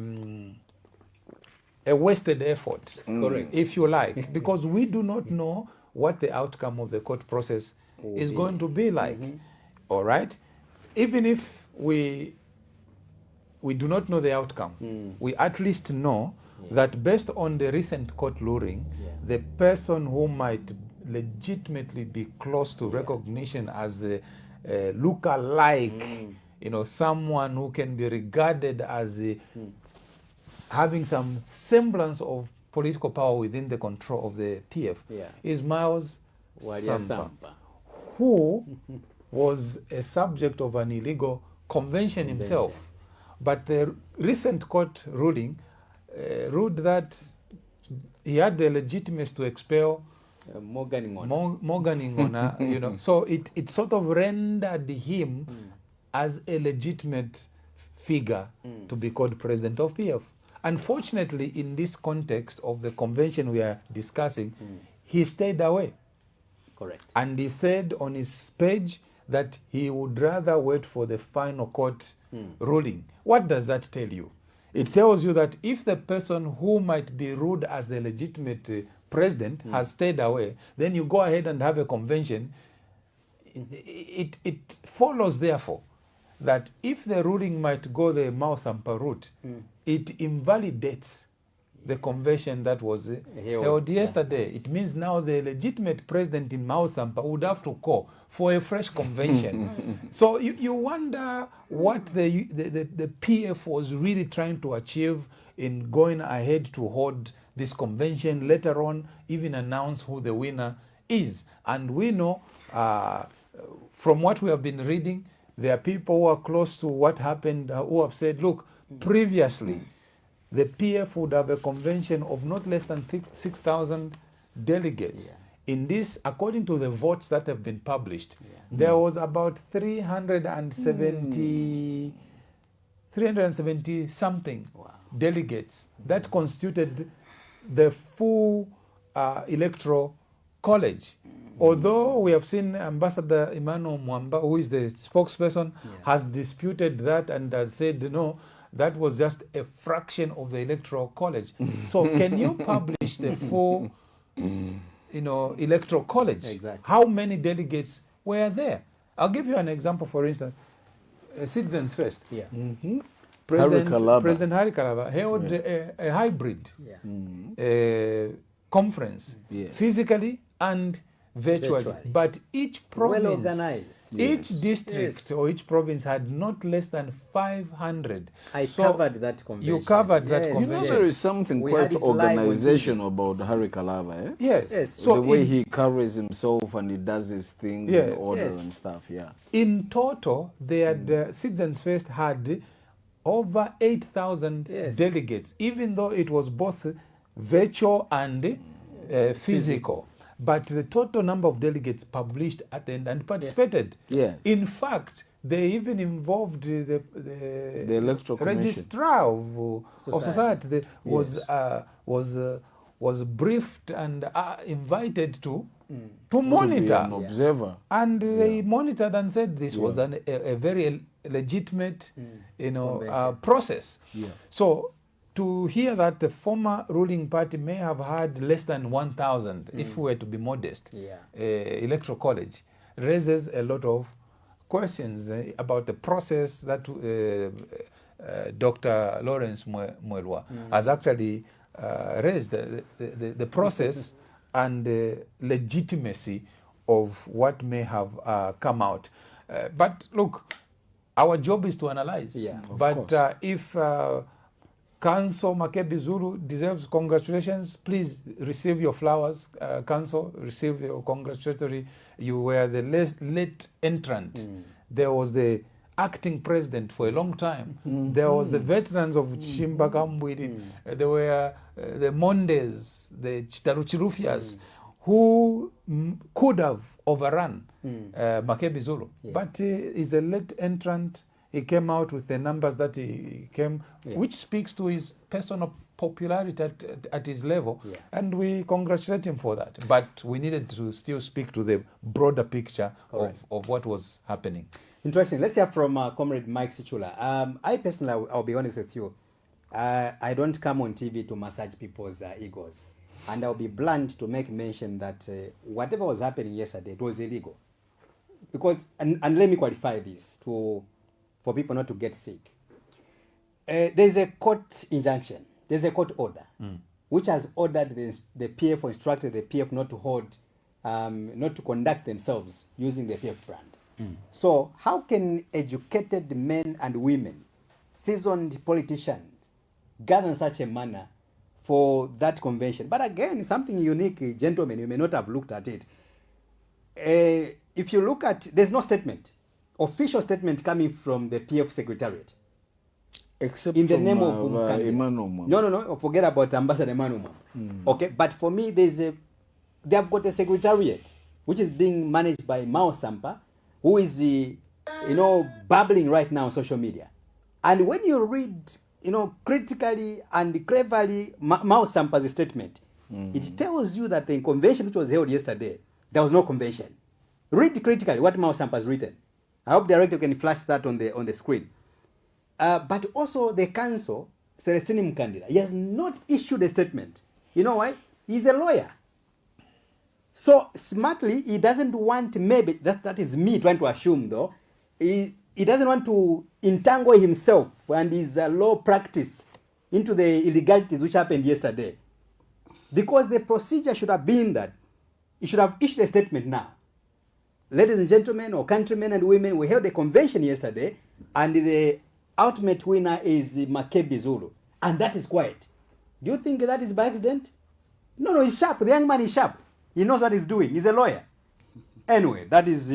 Speaker 3: wasted effort,
Speaker 1: correct,
Speaker 3: if you like, because we do not know what the outcome of the court process is going to be like. All right, even if we do not know the outcome, we at least know that based on the recent court ruling, the person who might legitimately be close to recognition as a lookalike, someone who can be regarded as having some semblance of political power within the control of the PF is Miles Sampa, who was a subject of an illegal convention himself. But the recent court ruling ruled that he had the legitimacy to expel
Speaker 1: Morgan Ngona.
Speaker 3: Morgan Ngona, so it sort of rendered him as a legitimate figure to be called president of PF. Unfortunately, in this context of the convention we are discussing, he stayed away.
Speaker 1: Correct.
Speaker 3: And he said on his page that he would rather wait for the final court ruling. What does that tell you? It tells you that if the person who might be ruled as the legitimate president has stayed away, then you go ahead and have a convention. It follows, therefore, that if the ruling might go the Mao Sampa route, it invalidates the convention that was held yesterday. It means now the legitimate president in Mao Sampa would have to call for a fresh convention. So you wonder what the PF was really trying to achieve in going ahead to hold this convention, later on even announce who the winner is. And we know from what we have been reading, there are people who are close to what happened who have said, look, previously, the PF would have a convention of not less than 6,000 delegates.
Speaker 1: Yeah.
Speaker 3: In this, according to the votes that have been published, there was about 370 something delegates that constituted the full electoral college. Although we have seen Ambassador Emmanuel Mwamba, who is the spokesperson, has disputed that and has said, no, that was just a fraction of the electoral college. So can you publish the full electoral college?
Speaker 1: Exactly.
Speaker 3: How many delegates were there? I'll give you an example, for instance. Citizens First.
Speaker 1: Yeah.
Speaker 3: President Hari Kalaba held a hybrid conference, physically and virtually. But each province,
Speaker 1: well organized.
Speaker 3: Each district or each province had not less than 500.
Speaker 1: I covered that convention.
Speaker 3: You covered that
Speaker 10: You
Speaker 3: convention.
Speaker 10: know, there is something quite organizational about Hari Kalaba, eh?
Speaker 3: Yes.
Speaker 10: So the way he carries himself and he does his things in order and stuff,
Speaker 3: In total, they had, Citizens First had over 8,000 delegates, even though it was both virtual and physical. But the total number of delegates published at the end and participated.
Speaker 10: Yes.
Speaker 3: In fact, they even involved the
Speaker 10: electoral
Speaker 3: registrar of society. They was briefed and invited to monitor,
Speaker 10: an observer,
Speaker 3: and they monitored and said this was a very legitimate, process. So to hear that the former ruling party may have had less than 1,000, if we were to be modest, electoral college, raises a lot of questions about the process that Dr. Lawrence Mwelwa has actually raised, the process and the legitimacy of what may have come out. But look, our job is to analyze. But if Council Makebi Zulu deserves congratulations, please receive your flowers. Council, receive your congratulatory. You were the late entrant. There was the acting president for a long time. There was the veterans of Chimbakambwidi. There were the Mondes, the Chitaruchirufias, who could have overrun Makebi Zulu. But he's a late entrant. He came out with the numbers that he came, which speaks to his personal popularity at his level. And we congratulate him for that. But we needed to still speak to the broader picture of what was happening.
Speaker 1: Interesting. Let's hear from Comrade Mike Sichula. I personally, I'll be honest with you, I don't come on TV to massage people's egos. And I'll be blunt to make mention that whatever was happening yesterday, it was illegal. Because, and let me qualify this for people not to get sick. There's a court injunction, there's a court order, which has ordered the PF or instructed the PF not to hold, not to conduct themselves using the PF brand. So how can educated men and women, seasoned politicians, gather in such a manner for that convention? But again, something unique, gentlemen, you may not have looked at it. If you look at, there's no statement, official statement coming from the PF Secretariat.
Speaker 10: Except
Speaker 1: in the
Speaker 10: from,
Speaker 1: name of
Speaker 10: Emmanuel.
Speaker 1: No, forget about Ambassador Emmanuel. Okay, but for me, they have got a secretariat which is being managed by Mao Sampa, who is, bubbling right now on social media. And when you read critically and cleverly mouth Sampa's statement. It tells you that the convention which was held yesterday, there was no convention. Read critically what Mao Sampa has written. I hope the director can flash that on the screen. But also the council, Celestine Mkandila, he has not issued a statement. You know why? He's a lawyer. So smartly, he doesn't want, maybe, that is me trying to assume though, he doesn't want to entangle himself and his law practice into the illegalities which happened yesterday. Because the procedure should have been that he should have issued a statement now. Ladies and gentlemen, or countrymen and women, we held a convention yesterday, and the ultimate winner is Makebi Zulu. And that is quiet. Do you think that is by accident? No, he's sharp. The young man is sharp. He knows what he's doing. He's a lawyer. Anyway, that is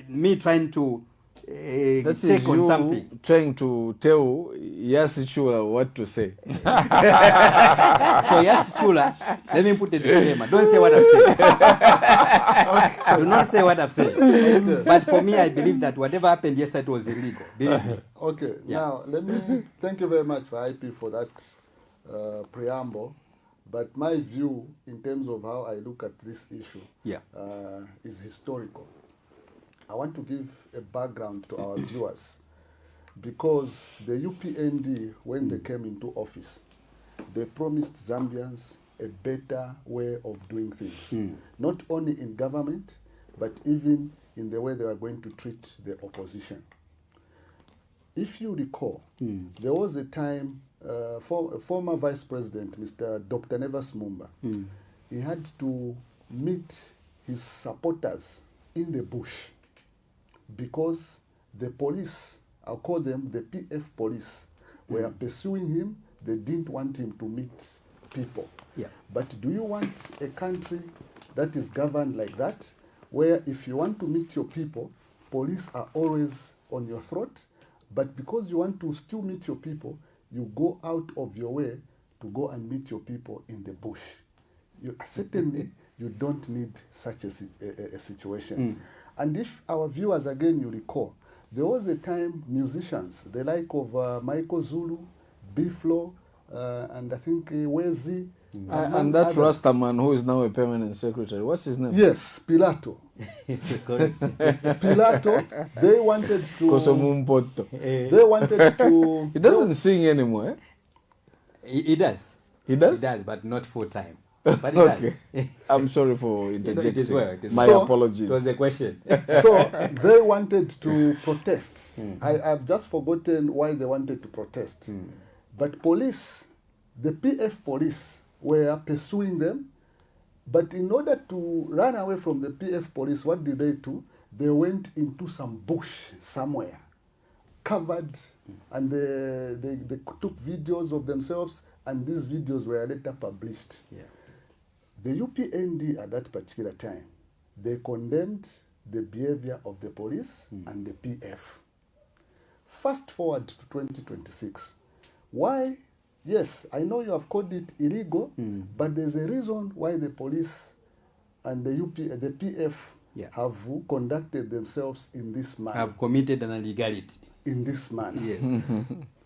Speaker 1: me trying to take on something.
Speaker 10: Trying to tell Yasi Chula what to say.
Speaker 1: So Yasi Chula, let me put a disclaimer. Don't say what I'm saying. Do not say what I'm saying. Okay. But for me, I believe that whatever happened yesterday was illegal. Believe me.
Speaker 2: Okay. Yeah. Now, let me thank you very much for IP for that preamble. But my view in terms of how I look at this issue is historical. I want to give a background to our viewers, because the UPND, when they came into office, they promised Zambians a better way of doing things, not only in government, but even in the way they were going to treat the opposition. If you recall, there was a time, former Vice President, Mr. Dr. Nevas Mumba, he had to meet his supporters in the bush, because the police, I'll call them the PF police, were pursuing him. They didn't want him to meet people.
Speaker 1: Yeah.
Speaker 2: But do you want a country that is governed like that, where if you want to meet your people, police are always on your throat, but because you want to still meet your people, you go out of your way to go and meet your people in the bush? Certainly, you don't need such a situation. And if our viewers, again, you recall, there was a time musicians, the like of Michael Zulu, B-Flow, and I think Wezi.
Speaker 10: And that Rastaman who is now a permanent secretary, what's his name?
Speaker 2: Yes, Pilato. Pilato, they wanted to... They wanted to...
Speaker 10: He doesn't sing anymore, eh?
Speaker 1: He does.
Speaker 10: He does?
Speaker 1: He does, but not full time. But it
Speaker 10: okay.
Speaker 1: does.
Speaker 10: I'm sorry for interjecting.
Speaker 1: It is well. It is
Speaker 10: My
Speaker 1: so,
Speaker 10: apologies.
Speaker 1: It was a question.
Speaker 2: So they wanted to protest. I've just forgotten why they wanted to protest. But police, the PF police, were pursuing them. But in order to run away from the PF police, what did they do? They went into some bush somewhere, covered, and they took videos of themselves, and these videos were later published.
Speaker 1: Yeah.
Speaker 2: The UPND at that particular time, they condemned the behavior of the police and the PF. Fast forward to 2026. Why? Yes, I know you have called it illegal, but there's a reason why the police and the PF have conducted themselves in this manner.
Speaker 1: Have committed an illegality.
Speaker 2: In this manner.
Speaker 1: Yes.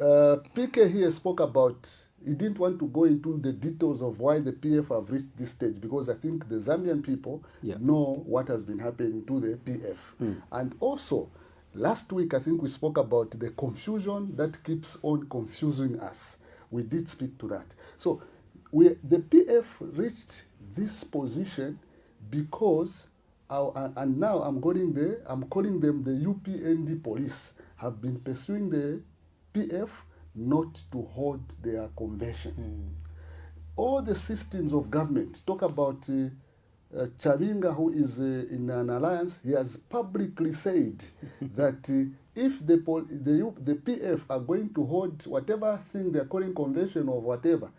Speaker 2: PK here spoke about, he didn't want to go into the details of why the PF have reached this stage, because I think the Zambian people know what has been happening to the PF. And also, last week I think we spoke about the confusion that keeps on confusing us. We did speak to that. So the PF reached this position because, and now I'm calling them the UPND police, have been pursuing the PF not to hold their convention. All the systems of government, talk about Chavinga, who is in an alliance, he has publicly said that if the PF are going to hold whatever thing they're calling convention or whatever,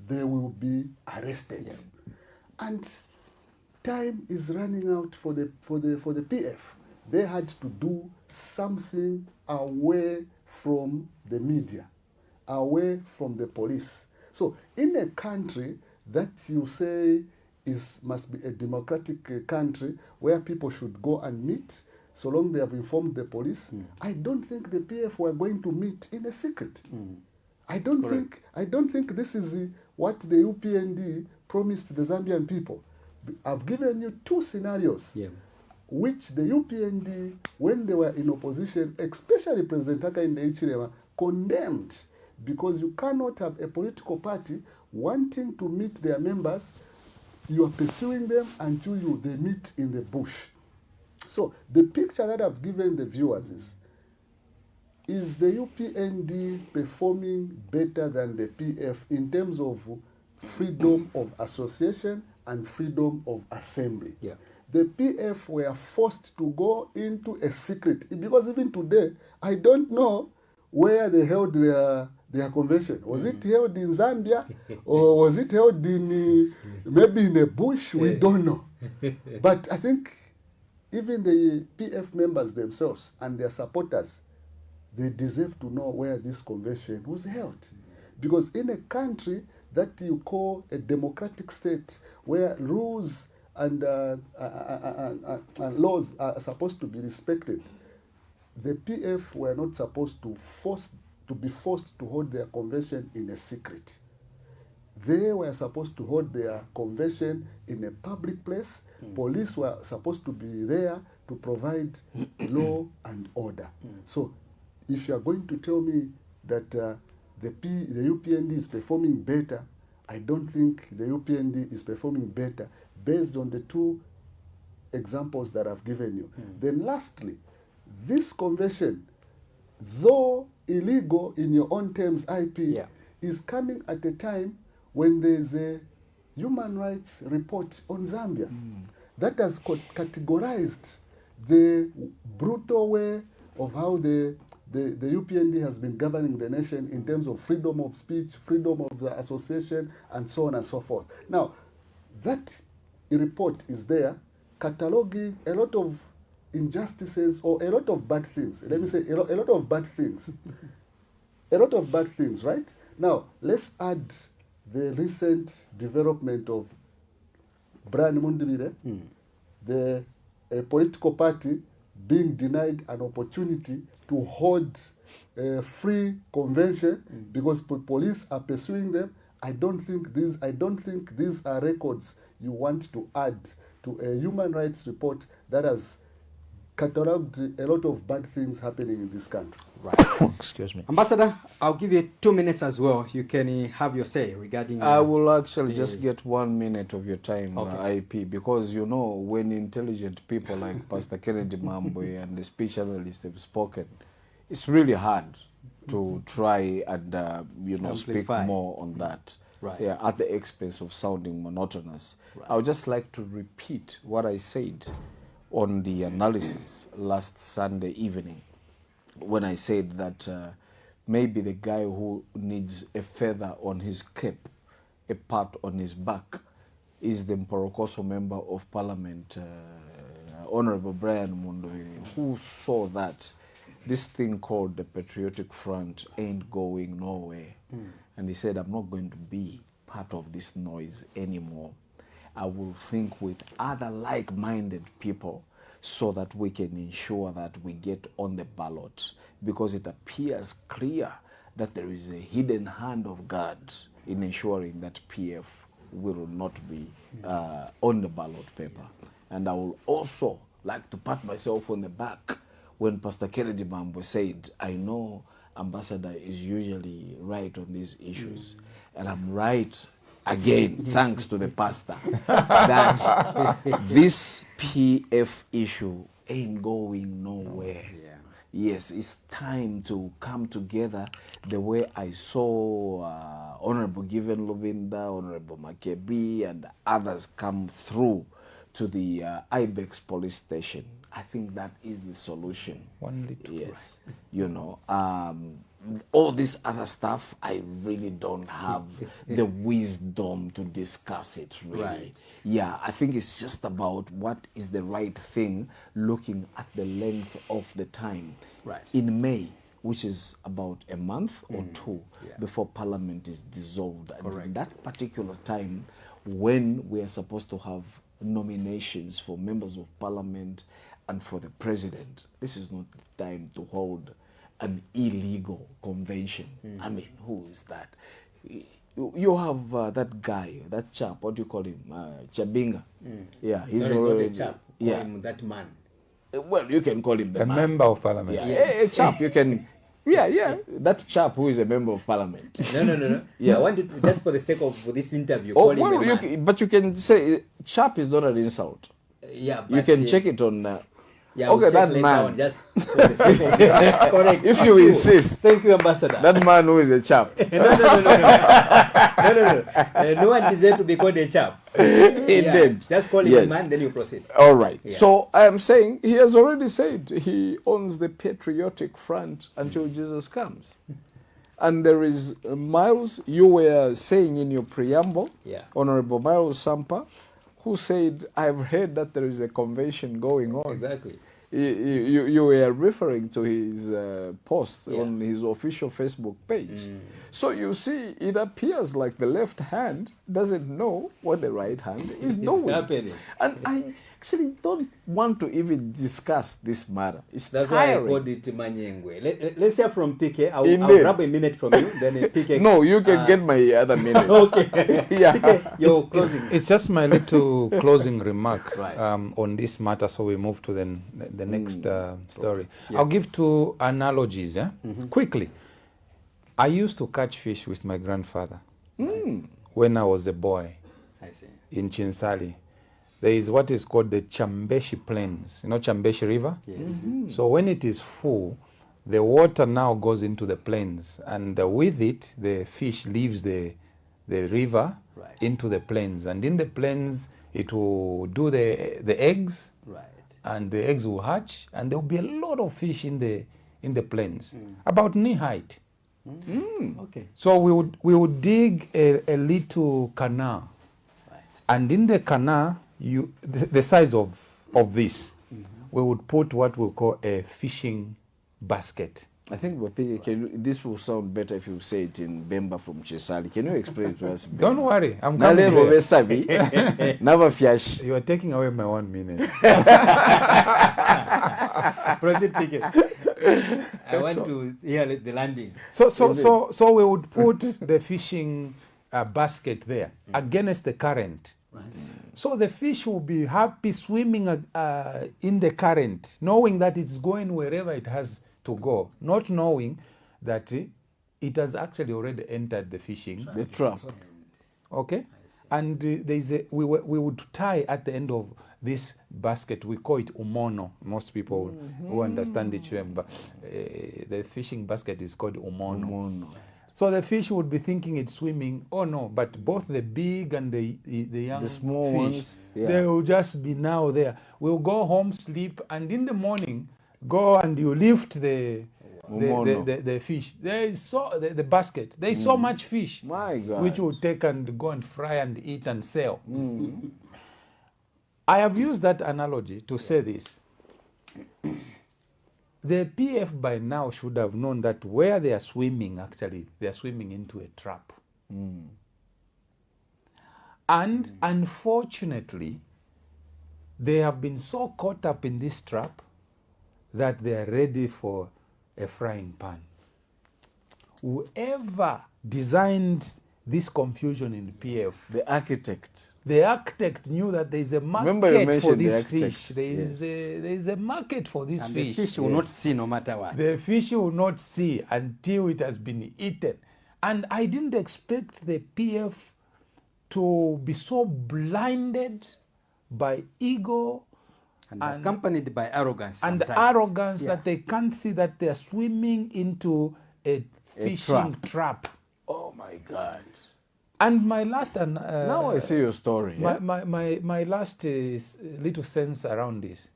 Speaker 2: they will be arrested. Yeah. And time is running out for the PF. They had to do something away from the media, away from the police. So in a country that you say must be a democratic country where people should go and meet, so long they have informed the police, I don't think the PF were going to meet in a secret. I don't think this is what the UPND promised the Zambian people. I've given you two scenarios which the UPND, when they were in opposition, especially President Hakainde Hichilema, condemned, because you cannot have a political party wanting to meet their members. You are pursuing them until they meet in the bush. So the picture that I've given the viewers is the UPND performing better than the PF in terms of freedom of association and freedom of assembly.
Speaker 1: Yeah.
Speaker 2: The PF were forced to go into a secret, because even today, I don't know where they held their convention. Was it held in Zambia or was it held in maybe in a bush? We don't know. But I think even the PF members themselves and their supporters, they deserve to know where this convention was held. Because in a country that you call a democratic state, where rules and laws are supposed to be respected, the PF were not supposed to be forced to hold their convention in a secret. They were supposed to hold their convention in a public place. Police were supposed to be there to provide law and order. So if you are going to tell me that the UPND is performing better, I don't think the UPND is performing better based on the two examples that I've given you. Then lastly, this convention, though illegal in your own terms, IP, is coming at a time when there's a human rights report on Zambia that has categorized the brutal way of how the UPND has been governing the nation in terms of freedom of speech, freedom of association, and so on and so forth. Now, that report is there, cataloging a lot of injustices or a lot of bad things. Let me say a lot of bad things. A lot of bad things, right? Now, let's add the recent development of Brian Mundibire, a political party being denied an opportunity to hold a free convention because police are pursuing them. I don't think these are records you want to add to a human rights report that has catalogued a lot of bad things happening in this country.
Speaker 1: Right.
Speaker 10: Excuse me.
Speaker 1: Ambassador, I'll give you 2 minutes as well. You can have your say regarding...
Speaker 10: I will actually just get 1 minute of your time, IP, because you know when intelligent people like Pastor Kennedy Mambwe and the speech analyst have spoken, it's really hard to try and speak more on that.
Speaker 1: Right.
Speaker 10: Yeah, at the expense of sounding monotonous. Right. I would just like to repeat what I said on the analysis last Sunday evening, when I said that maybe the guy who needs a feather on his cape, a pat on his back, is the Mporokoso member of Parliament, Honorable Brian Mundovini, who saw that this thing called the Patriotic Front ain't going nowhere. And he said, I'm not going to be part of this noise anymore. I will think with other like-minded people so that we can ensure that we get on the ballot, because it appears clear that there is a hidden hand of God in ensuring that PF will not be on the ballot paper. And I will also like to pat myself on the back when Pastor Kennedy Mambwe said, I know Ambassador is usually right on these issues, and I'm right again, thanks to the pastor, that this PF issue ain't going nowhere. Yes, it's time to come together the way I saw Honorable Given Lubinda, Honorable Makebi, and others come through to the Ibex police station. I think that is the solution.
Speaker 3: One little
Speaker 10: yes, you know, all this other stuff, I really don't have the wisdom to discuss it, really.
Speaker 1: Right.
Speaker 10: Yeah, I think it's just about what is the right thing, looking at the length of the time.
Speaker 1: Right.
Speaker 10: In May, which is about a month or two before Parliament is dissolved. And in that particular time, when we are supposed to have nominations for members of Parliament and for the President, this is not the time to hold an illegal convention. I mean, who is that? You have that guy, that chap, what do you call him? Chabinga. Yeah, he's
Speaker 1: already a chap.
Speaker 10: Yeah,
Speaker 1: Call him that man.
Speaker 10: Well, you can call him the
Speaker 3: A
Speaker 10: man.
Speaker 3: member of parliament.
Speaker 10: Yeah,
Speaker 1: Yes.
Speaker 10: a chap. You can. Yeah, that chap who is a member of parliament.
Speaker 1: No.
Speaker 10: Yeah.
Speaker 1: I want to, just for the sake of this interview,
Speaker 10: Oh,
Speaker 1: call him
Speaker 10: well,
Speaker 1: a man.
Speaker 10: but you can say chap is not an insult.
Speaker 1: Yeah,
Speaker 10: You
Speaker 1: but,
Speaker 10: can check it on.
Speaker 1: Yeah,
Speaker 10: Okay,
Speaker 1: we'll check
Speaker 10: that
Speaker 1: later
Speaker 10: man.
Speaker 1: on, just for the sake of this. Correct.
Speaker 10: If you insist.
Speaker 1: Thank you, Ambassador.
Speaker 10: That man who is a chap.
Speaker 1: No. No one deserves to be called a chap.
Speaker 10: Indeed.
Speaker 1: Just call him a man, then you proceed.
Speaker 10: All right.
Speaker 1: Yeah.
Speaker 10: So I am saying he has already said he owns the patriotic front until Jesus comes. And there is Miles, you were saying in your preamble,
Speaker 1: Yeah.
Speaker 10: Honorable Miles Sampa, who said, I've heard that there is a convention going on.
Speaker 1: Exactly.
Speaker 10: You were referring to his post
Speaker 1: Yeah.
Speaker 10: on his official Facebook page. So you see, it appears like the left hand doesn't know what the right hand is doing.
Speaker 1: It's happening.
Speaker 10: And I actually don't want to even discuss this matter.
Speaker 1: That's
Speaker 10: tiring.
Speaker 1: why I called it Manyengwe. Let's hear from PK. I'll
Speaker 10: Indeed.
Speaker 1: grab a minute from you, then PK.
Speaker 10: No, you can get my other minutes.
Speaker 1: Okay.
Speaker 10: Yeah.
Speaker 1: PK, your closing.
Speaker 3: It's just my little closing remark
Speaker 1: Right.
Speaker 3: on this matter, so we move to the next story.
Speaker 1: Yeah.
Speaker 3: I'll give two analogies quickly. I used to catch fish with my grandfather when I was a boy
Speaker 1: I see.
Speaker 3: in Chinsali. There is what is called the Chambeshi Plains, you know Chambeshi River?
Speaker 1: Yes.
Speaker 3: So when it is full, the water now goes into the plains, and with it, the fish leaves the river
Speaker 1: Right.
Speaker 3: into the plains. And in the plains, it will do the eggs,
Speaker 1: Right.
Speaker 3: and the eggs will hatch, and there will be a lot of fish in the plains, about knee height.
Speaker 1: Okay.
Speaker 3: So we would dig a little canal,
Speaker 1: Right.
Speaker 3: and in the canal, the size of this, we would put what we call a fishing basket.
Speaker 10: I think this will sound better if you say it in Bemba from Chesali. Can you explain it to us?
Speaker 3: Don't worry, I'm coming
Speaker 10: Nale
Speaker 3: there.
Speaker 10: Sabi, Never fiash.
Speaker 3: You are taking away my 1 minute.
Speaker 1: Proceed, PK. I want to hear the landing.
Speaker 3: So we would put the fishing basket there against the current.
Speaker 1: Right.
Speaker 3: So the fish will be happy swimming in the current, knowing that it's going wherever it has to go, not knowing that it has actually already entered the fishing.
Speaker 10: The trap.
Speaker 3: Okay? And we would tie at the end of this basket, we call it umono. Most people who understand it remember. The fishing basket is called umono. So the fish would be thinking it's swimming. Oh no, but both the big and the young,
Speaker 10: The small
Speaker 3: fish,
Speaker 10: ones, yeah.
Speaker 3: they will just be now there. We'll go home, sleep, and in the morning, go and you lift the fish. There is the basket. There is so much fish.
Speaker 10: My God.
Speaker 3: Which will take and go and fry and eat and sell. I have used that analogy to say this. The PF by now should have known that where they are swimming, actually, they are swimming into a trap. And unfortunately, they have been so caught up in this trap that they are ready for a frying pan. Whoever designed this confusion in PF,
Speaker 10: The architect.
Speaker 3: the architect knew that there is a
Speaker 10: Remember you
Speaker 3: market for
Speaker 10: mentioned the
Speaker 3: this
Speaker 10: architect.
Speaker 3: fish. There is a market for this
Speaker 1: And
Speaker 3: fish.
Speaker 1: the fish will not see no matter what.
Speaker 3: The fish will not see until it has been eaten. And I didn't expect the PF to be so blinded by ego
Speaker 1: and accompanied by arrogance.
Speaker 3: and
Speaker 1: sometimes.
Speaker 3: arrogance
Speaker 1: Yeah.
Speaker 3: that they can't see that they are swimming into a fishing trap.
Speaker 10: Oh my God.
Speaker 3: And my last
Speaker 10: Now I see your story. Yeah?
Speaker 3: my last little sense around this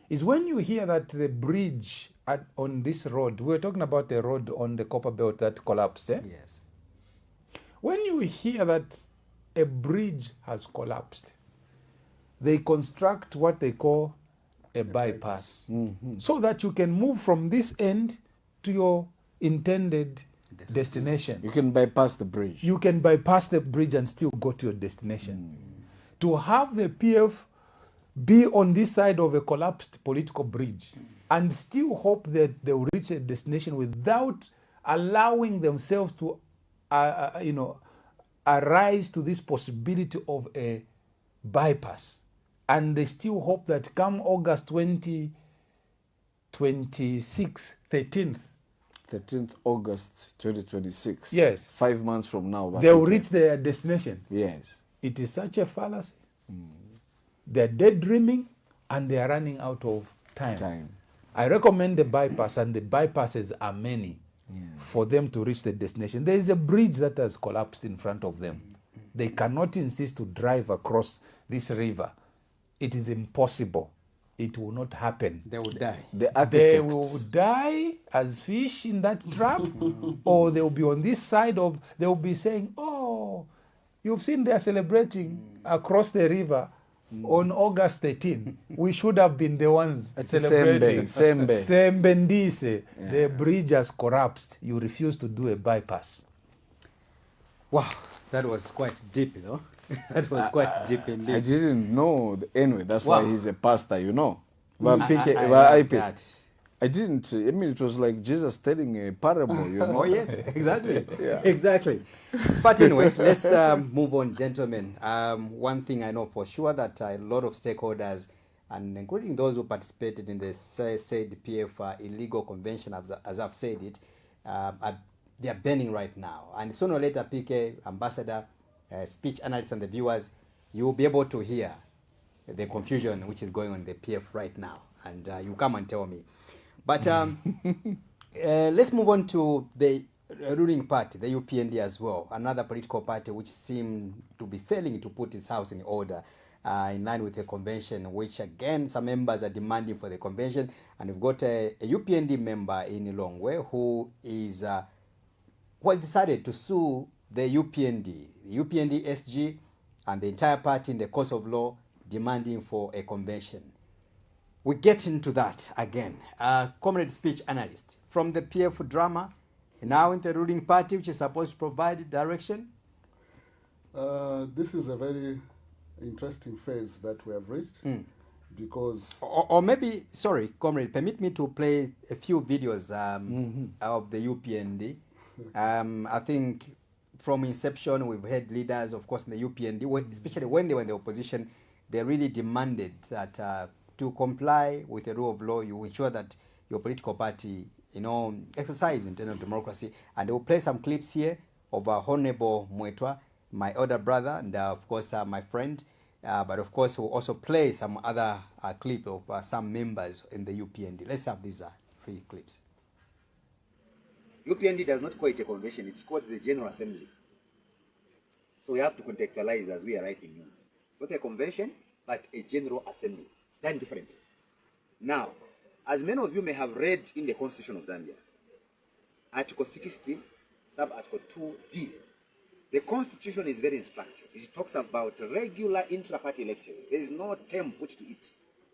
Speaker 3: is when you hear that the bridge on this road, we're talking about the road on the Copper Belt that collapsed. Eh?
Speaker 1: Yes.
Speaker 3: When you hear that a bridge has collapsed, they construct what they call a bypass, so that you can move from this end to your intended destination.
Speaker 10: You can bypass the bridge.
Speaker 3: You can bypass the bridge and still go to your destination. To have the PF be on this side of a collapsed political bridge and still hope that they will reach a destination without allowing themselves to, arise to this possibility of a bypass. And they still hope that come August 2026, 13th
Speaker 10: August 2026.
Speaker 3: Yes.
Speaker 10: 5 months from now.
Speaker 3: They will reach their destination.
Speaker 10: Yes.
Speaker 3: It is such a fallacy. They're daydreaming and they are running out of time. I recommend the bypass, and the bypasses are many for them to reach the destination. There is a bridge that has collapsed in front of them. They cannot insist to drive across this river. It is impossible. It will not happen.
Speaker 1: They will die.
Speaker 3: They will die as fish in that trap, or they will be on this side of, they will be saying, oh, you've seen they are celebrating across the river on August 13. We should have been the ones celebrating. Sembendise. The bridge has collapsed. You refuse to do a bypass.
Speaker 1: Wow, that was quite deep, though. That was quite deep indeed.
Speaker 10: I didn't know. Anyway, that's why he's a pastor, you know. But I didn't. I mean, it was like Jesus telling a parable, you know.
Speaker 1: Oh, yes, exactly. Exactly. But anyway, let's move on, gentlemen. One thing I know for sure that a lot of stakeholders, and including those who participated in the said PF illegal convention, as I've said it, they are burning right now. And sooner or later, PK, Ambassador, speech analysts and the viewers, you will be able to hear the confusion which is going on in the PF right now. And you come and tell me. But let's move on to the ruling party, the UPND as well, another political party which seemed to be failing to put its house in order in line with the convention, which again some members are demanding for the convention. And we've got a UPND member in Lilongwe who is decided to sue the UPND SG and the entire party in the course of law, demanding for a convention. We get into that again. Comrade speech analyst from the PF drama, now in the ruling party, which is supposed to provide direction.
Speaker 2: This is a very interesting phase that we have reached because...
Speaker 1: Or maybe, sorry, comrade, permit me to play a few videos of the UPND. I think from inception, we've had leaders, of course, in the UPND, especially when they were in the opposition, they really demanded that to comply with the rule of law, you ensure that your political party, exercise internal democracy. And they will play some clips here of Honorable Mwetwa, my older brother, and of course my friend. But of course, we'll also play some other clip of some members in the UPND. Let's have these 3 clips.
Speaker 11: UPND does not call it a convention, it's called the General Assembly. So we have to contextualize as we are writing news. It's not a convention, but a General Assembly. It's done differently. Now, as many of you may have read in the Constitution of Zambia, Article 60, Sub-Article 2D, the Constitution is very instructive. It talks about regular intra-party elections. There is no term put to it.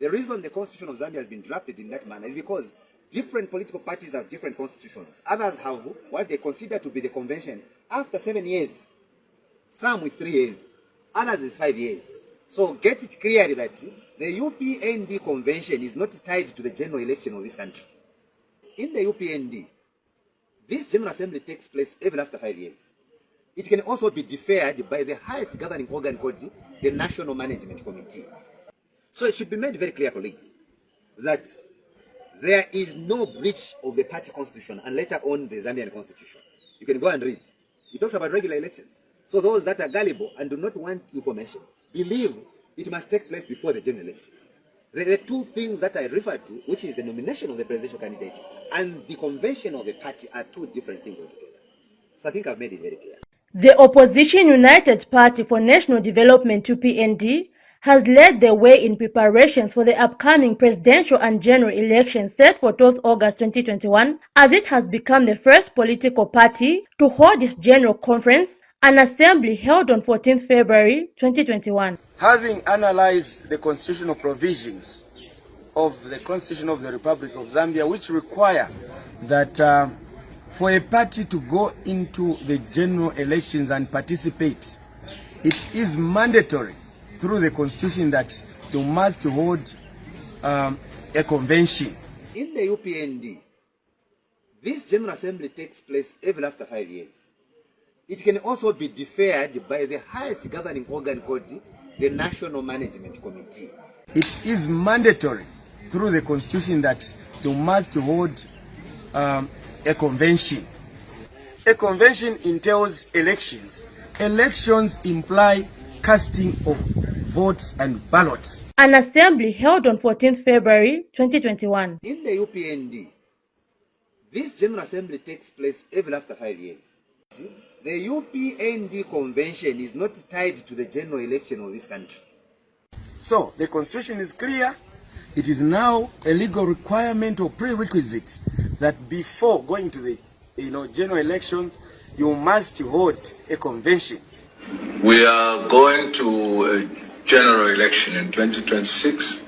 Speaker 11: The reason the Constitution of Zambia has been drafted in that manner is because different political parties have different constitutions. Others have what they consider to be the convention after 7 years. Some with 3 years. Others is 5 years. So get it clearly that the UPND convention is not tied to the general election of this country. In the UPND, this General Assembly takes place even after 5 years. It can also be deferred by the highest governing organ called the National Management Committee. So it should be made very clear, colleagues, that there is no breach of the party constitution and later on the Zambian constitution. You can go and read. It talks about regular elections. So those that are gullible and do not want information believe it must take place before the general election. There are 2 things that I refer to, which is the nomination of the presidential candidate and the convention of the party are 2 different things altogether. So I think I've made it very clear.
Speaker 12: The Opposition United Party for National Development, UPND, has led the way in preparations for the upcoming presidential and general elections set for 12th August 2021, as it has become the first political party to hold its general conference, an assembly held on 14th February 2021.
Speaker 13: Having analyzed the constitutional provisions of the Constitution of the Republic of Zambia, which require that for a party to go into the general elections and participate, it is mandatory through the Constitution that you must hold a convention
Speaker 11: In the UPND, this General Assembly takes place every after 5 years. It can also be deferred by the highest governing organ called the National Management Committee.
Speaker 13: It is mandatory through the Constitution that you must hold a convention. A convention entails elections. Elections imply casting of votes and ballots.
Speaker 12: An assembly held on 14th February 2021.
Speaker 11: In the UPND, this General Assembly takes place every after 5 years. The UPND convention is not tied to the general election of this country.
Speaker 13: So the Constitution is clear. It is now a legal requirement or prerequisite that before going to the general elections, you must hold a convention.
Speaker 14: We are going to a general election in 2026,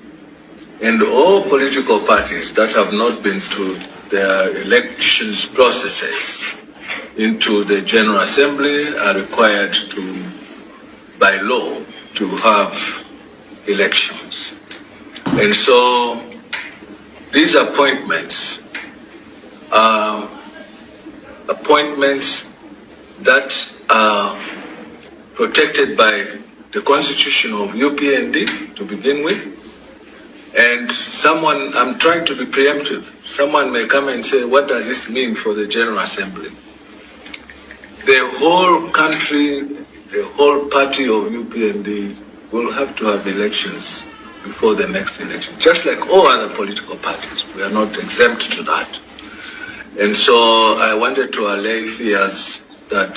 Speaker 14: and all political parties that have not been to their elections processes into the General Assembly are required to, by law, to have elections. And so these appointments are appointments that are protected by the Constitution of UPND to begin with. And I'm trying to be preemptive. Someone may come and say, what does this mean for the General Assembly? The whole country, the whole party of UPND will have to have elections before the next election, just like all other political parties. We are not exempt to that. And so I wanted to allay fears that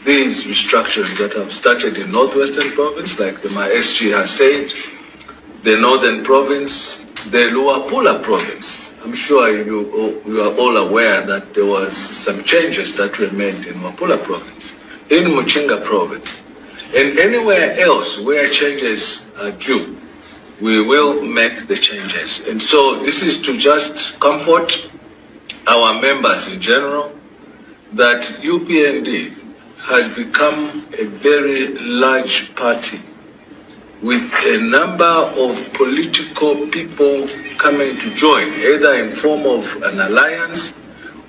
Speaker 14: these restructurings that have started in Northwestern Province, like my SG has said, the Northern Province, the Luapula Province. I'm sure you are all aware that there was some changes that were made in Luapula Province, in Muchinga Province, and anywhere else where changes are due, we will make the changes. And so this is to just comfort our members in general that UPND has become a very large party with a number of political people coming to join, either in form of an alliance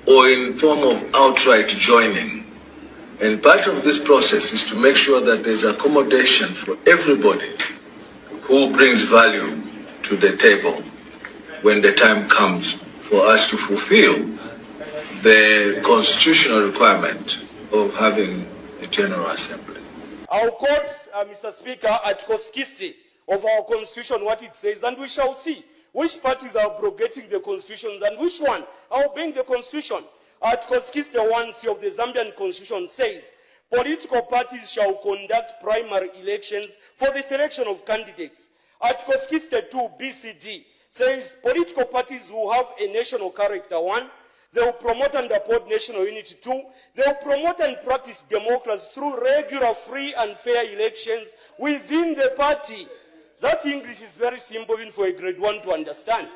Speaker 14: or in form of outright joining. And part of this process is to make sure that there's accommodation for everybody who brings value to the table when the time comes for us to fulfill the constitutional requirement of having a General Assembly.
Speaker 15: I'll quote, Mr. Speaker, Article 60 of our Constitution, what it says, and we shall see which parties are abrogating the Constitution and which one are obeying the Constitution. Article 61C of the Zambian Constitution says, political parties shall conduct primary elections for the selection of candidates. Article 62 BCD says, political parties who have a national character, 1, they will promote and uphold national unity. 2, they will promote and practice democracy through regular, free and fair elections within the party. That English is very simple even for a grade 1 to understand.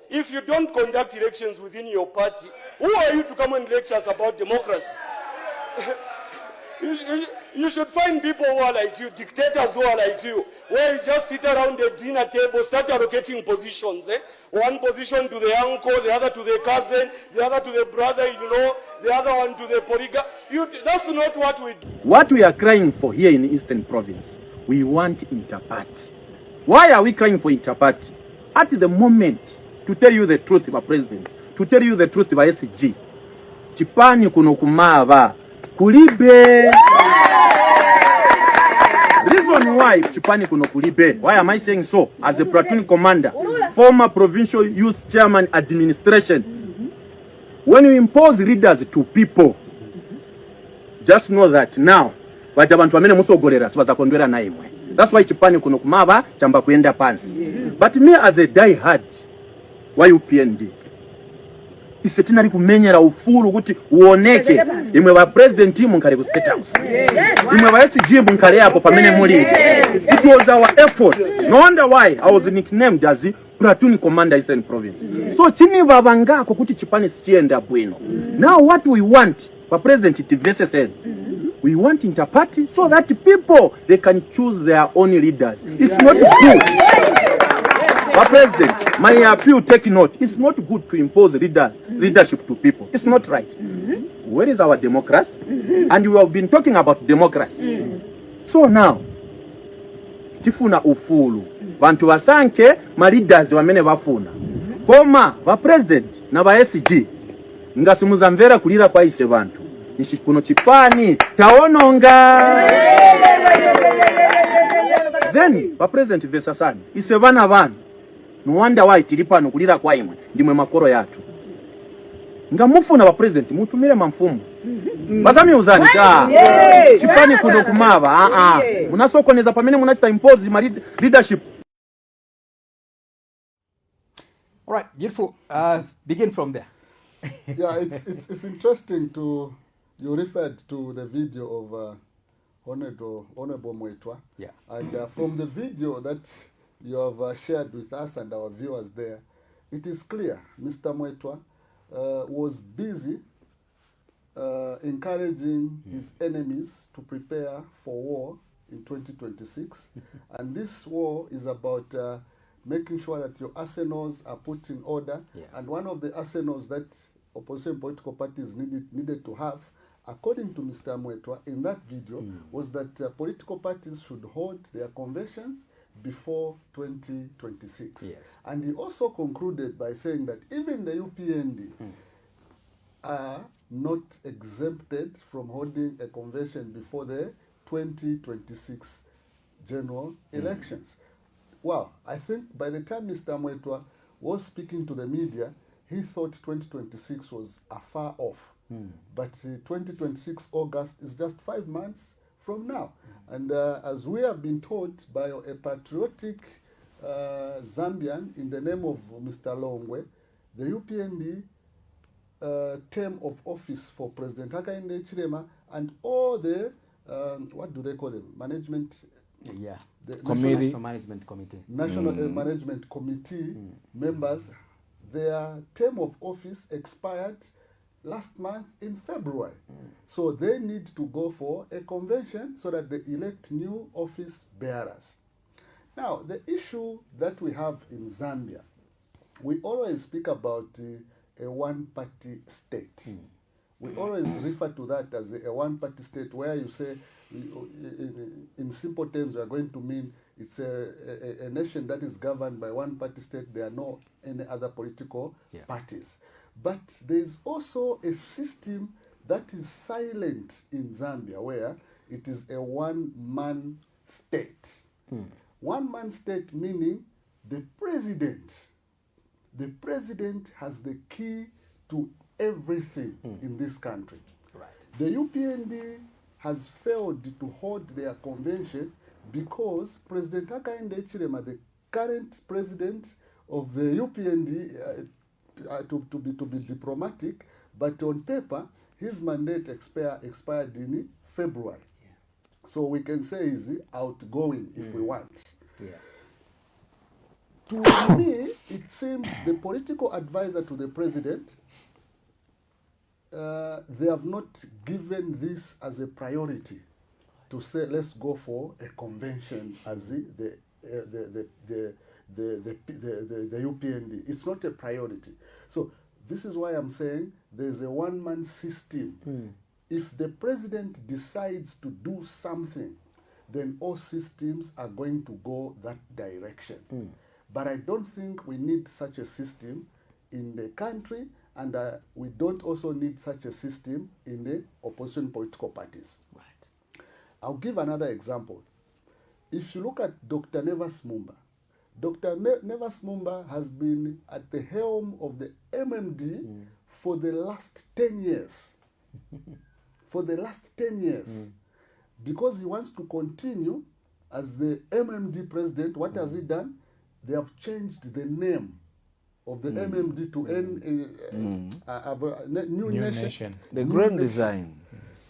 Speaker 15: If you don't conduct elections within your party, who are you to come and lecture us about democracy? You should find people who are like you, dictators who are like you, where you just sit around the dinner table, start allocating positions. One position to the uncle, the other to the cousin, the other to the brother-in-law, the other one to the polygamist. That's not what we do.
Speaker 16: What we are crying for here in Eastern Province, we want interparty. Why are we crying for interparty? At the moment, to tell you the truth, my president, to tell you the truth, my SG, Chipani kuno kumava. Kulibe. Reason why Chipani kuno kulibe. Why am I saying so? As a platoon commander, former provincial youth chairman administration. When you impose leaders to people, just know that now vajabantu amene musogolera sibazakondwera na imwe. That's why Chipani kuno kumava chamba kuenda pansi. But me as a die-hard wa UPND, isetinari kumenyera ufuru kuti uoneke imwe ba president munkale ku state house, imwe ba SG munkale hapo pamene muli. It was our effort. No wonder why I was nicknamed as the platoon commander Eastern Province. So chini babangako kuti Chipani sichienda bwino. Now what we want for president TVSSN, we want interparty so that people they can choose their own leaders. It's not good. But President, my appeal, take note. It's not good to impose leadership to people. It's not right. Where is our democracy? And you have been talking about democracy. So now, tifuna ufulu. Bantu wasanke, ma leaders wamene wafuna. Koma, wa president, na wa SG. Nga simuzamvera kulira kwa ise bantu. Nishikuno chipani, taononga. Then, wa president Vesasani, ise vana vanu. No wonder why tilipano kulira kwa imwe, ndimwe makoro yatu. Nga mufuna wa president, mutumire mamfumu. Bazami uzani, chipani kuno kumava, munasoko neza pamene munachita impose ma leadership.
Speaker 1: All right, beautiful. Begin from there.
Speaker 2: Yeah, it's interesting to, you referred to the video of Honorable Mwetwa.
Speaker 1: Yeah.
Speaker 2: And from the video that you have shared with us and our viewers there, it is clear Mr. Mwetwa was busy encouraging his enemies to prepare for war in 2026. And this war is about making sure that your arsenals are put in order.
Speaker 1: Yeah.
Speaker 2: And one of the arsenals that opposition political parties needed to have, according to Mr. Mwetwa, in that video, was that political parties should hold their conventions before 2026.
Speaker 1: Yes.
Speaker 2: And he also concluded by saying that even the UPND are not exempted from holding a convention before the 2026 general elections. Well, I think by the time Mr. Mwetwa was speaking to the media, he thought 2026 was afar off. But 2026 August is just 5 months from now. And as we have been taught by a patriotic Zambian in the name of Mr. Longwe, the UPND term of office for President Hakainde Hichilema and all the, what do they call them, management?
Speaker 1: Yeah.
Speaker 2: The
Speaker 1: National Management Committee.
Speaker 2: National Management Committee members, their term of office expired last month in February. So they need to go for a convention so that they elect new office bearers. Now, the issue that we have in Zambia, we always speak about a one-party state. We always refer to that as a one-party state, where you say, in simple terms, we are going to mean it's a nation that is governed by one-party state. There are no any other political parties. But there is also a system that is silent in Zambia, where it is a one-man state. One-man state meaning the president. The president has the key to everything in this country.
Speaker 1: Right.
Speaker 2: The UPND has failed to hold their convention because President Hakainde Hichilema, the current president of the UPND, to be diplomatic, but on paper, his mandate expired in February.
Speaker 1: Yeah.
Speaker 2: So we can say he's outgoing if we want.
Speaker 1: Yeah.
Speaker 2: To me, it seems the political advisor to the president, they have not given this as a priority to say, let's go for a convention as the UPND. It's not a priority. So this is why I'm saying there's a one-man system. If the president decides to do something, then all systems are going to go that direction. But I don't think we need such a system in the country, and we don't also need such a system in the opposition political parties.
Speaker 1: Right.
Speaker 2: I'll give another example. If you look at Dr. Nevas Mumba, Dr. Nevas Mumba has been at the helm of the MMD for the last 10 years. For the last 10 years. Because he wants to continue as the MMD president, what has he done? They have changed the name of the MMD to New Nation.
Speaker 10: The grand design.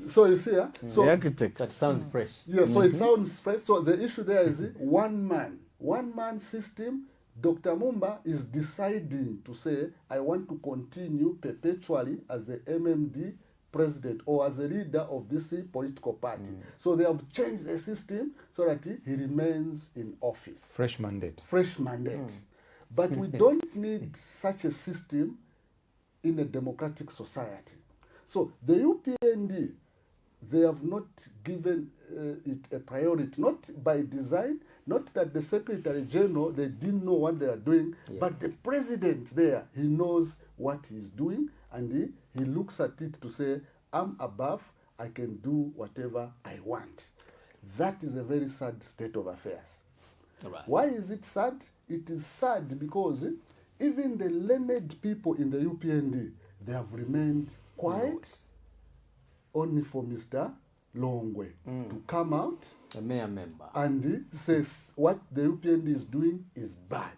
Speaker 2: So you see, so
Speaker 10: the architect.
Speaker 1: That sounds fresh.
Speaker 2: Yeah, so it sounds fresh. So the issue there is one man system. Dr. Mumba is deciding to say, I want to continue perpetually as the MMD president or as a leader of this political party. So they have changed the system so that he remains in office.
Speaker 3: Fresh mandate.
Speaker 2: Fresh mandate. But we don't need such a system in a democratic society. So the UPND, they have not given it a priority, not by design, not that the Secretary General, they didn't know what they are doing, but the President there, he knows what he's doing, and he looks at it to say, I'm above, I can do whatever I want. That is a very sad state of affairs.
Speaker 1: Right.
Speaker 2: Why is it sad? It is sad because even the learned people in the UPND, they have remained quiet, only for Mr. Longwe to come out
Speaker 1: a mayor member
Speaker 2: and says what the UPND is doing is bad.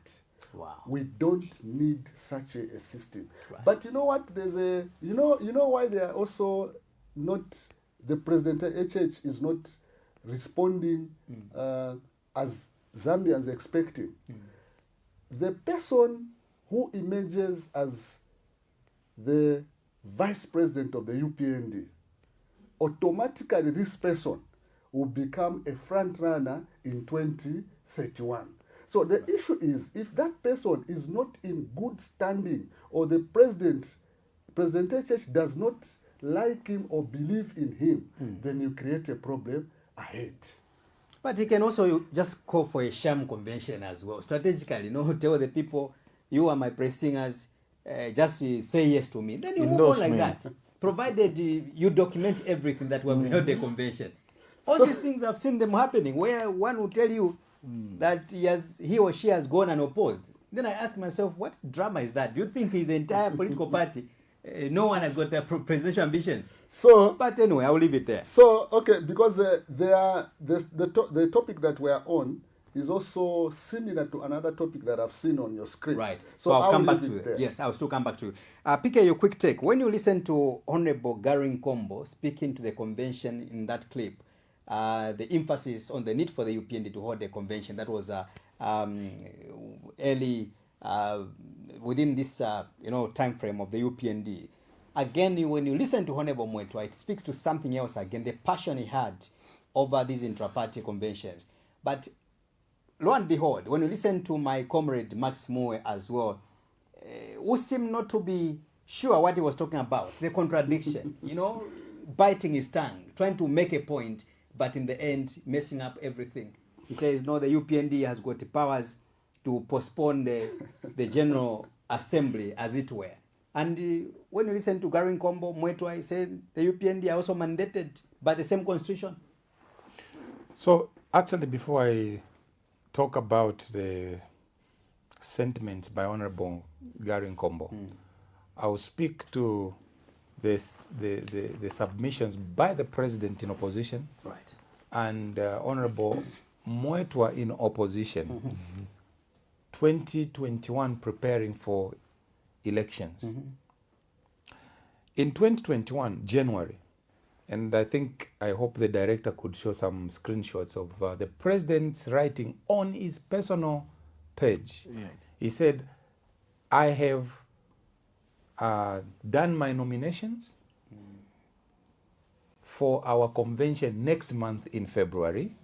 Speaker 1: Wow.
Speaker 2: We don't need such a system.
Speaker 1: Right.
Speaker 2: But you know what? There's a you know why they are also not, the President HH is not responding as Zambians expecting. The person who emerges as the vice president of the UPND, automatically this person will become a front runner in 2031. So the issue is, if that person is not in good standing, or the President HH does not like him or believe in him, then you create a problem ahead.
Speaker 1: But he can also just call for a sham convention as well, strategically, tell the people, you are my praise singers, just say yes to me. Then you move on like that, provided you document everything that will be held a convention. All these things, I've seen them happening, where one will tell you that he or she has gone and opposed. Then I ask myself, what drama is that? Do you think in the entire political party, no one has got presidential ambitions?
Speaker 2: So,
Speaker 1: but anyway, I'll leave it there.
Speaker 2: So, okay, because the topic that we are on is also similar to another topic that I've seen on your screen.
Speaker 1: Right. So I'll come back to it. Yes, I'll still come back to you. PK, your quick take. When you listen to Honorable Garing Kombo speaking to the convention in that clip, the emphasis on the need for the UPND to hold a convention, that was early within this time frame of the UPND. Again, when you listen to Honorable Mwetwa, it speaks to something else again, the passion he had over these intra-party conventions. But lo and behold, when you listen to my comrade Max Moe as well, who seemed not to be sure what he was talking about, the contradiction, biting his tongue, trying to make a point, but in the end, messing up everything. He says, no, the UPND has got the powers to postpone the General Assembly, as it were. And when you listen to Garing Kombo, Mwetwa, he said the UPND are also mandated by the same constitution.
Speaker 3: So, actually, before I talk about the sentiments by Honorable Garing Kombo, I will speak to the submissions by the President in opposition,
Speaker 1: right,
Speaker 3: and Honorable Mwetwa in opposition. 2021 preparing for elections. In 2021, January, and I hope the director could show some screenshots of the president's writing on his personal page. Yeah. He said, I have done my nominations for our convention next month in February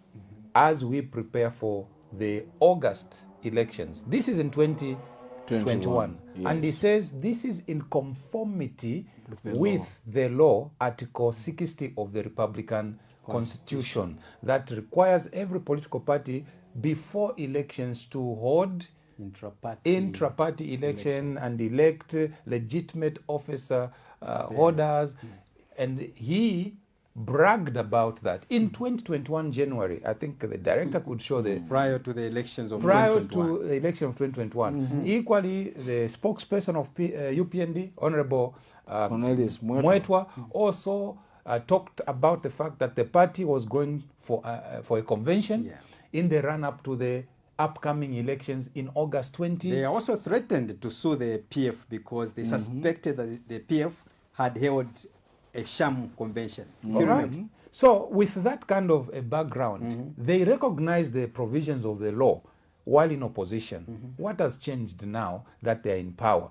Speaker 3: as we prepare for the August elections. This is in 2021. Yes. And he says this is in conformity with the law, Article 60 of the Republican Constitution, that requires every political party before elections to hold intra-party election and elect legitimate officer holders. And he bragged about that in 2021 January. I think the director could show the
Speaker 1: prior to the elections of
Speaker 3: prior 2021. To the election of 2021. Equally, the spokesperson of UPND, Honorable Mwetwa, also talked about the fact that the party was going for a convention in the run-up to the upcoming elections in August 20.
Speaker 1: They also threatened to sue the PF because they suspected that the PF had held a sham convention.
Speaker 3: Right. So with that kind of a background, they recognize the provisions of the law while in opposition. What has changed now that they are in power?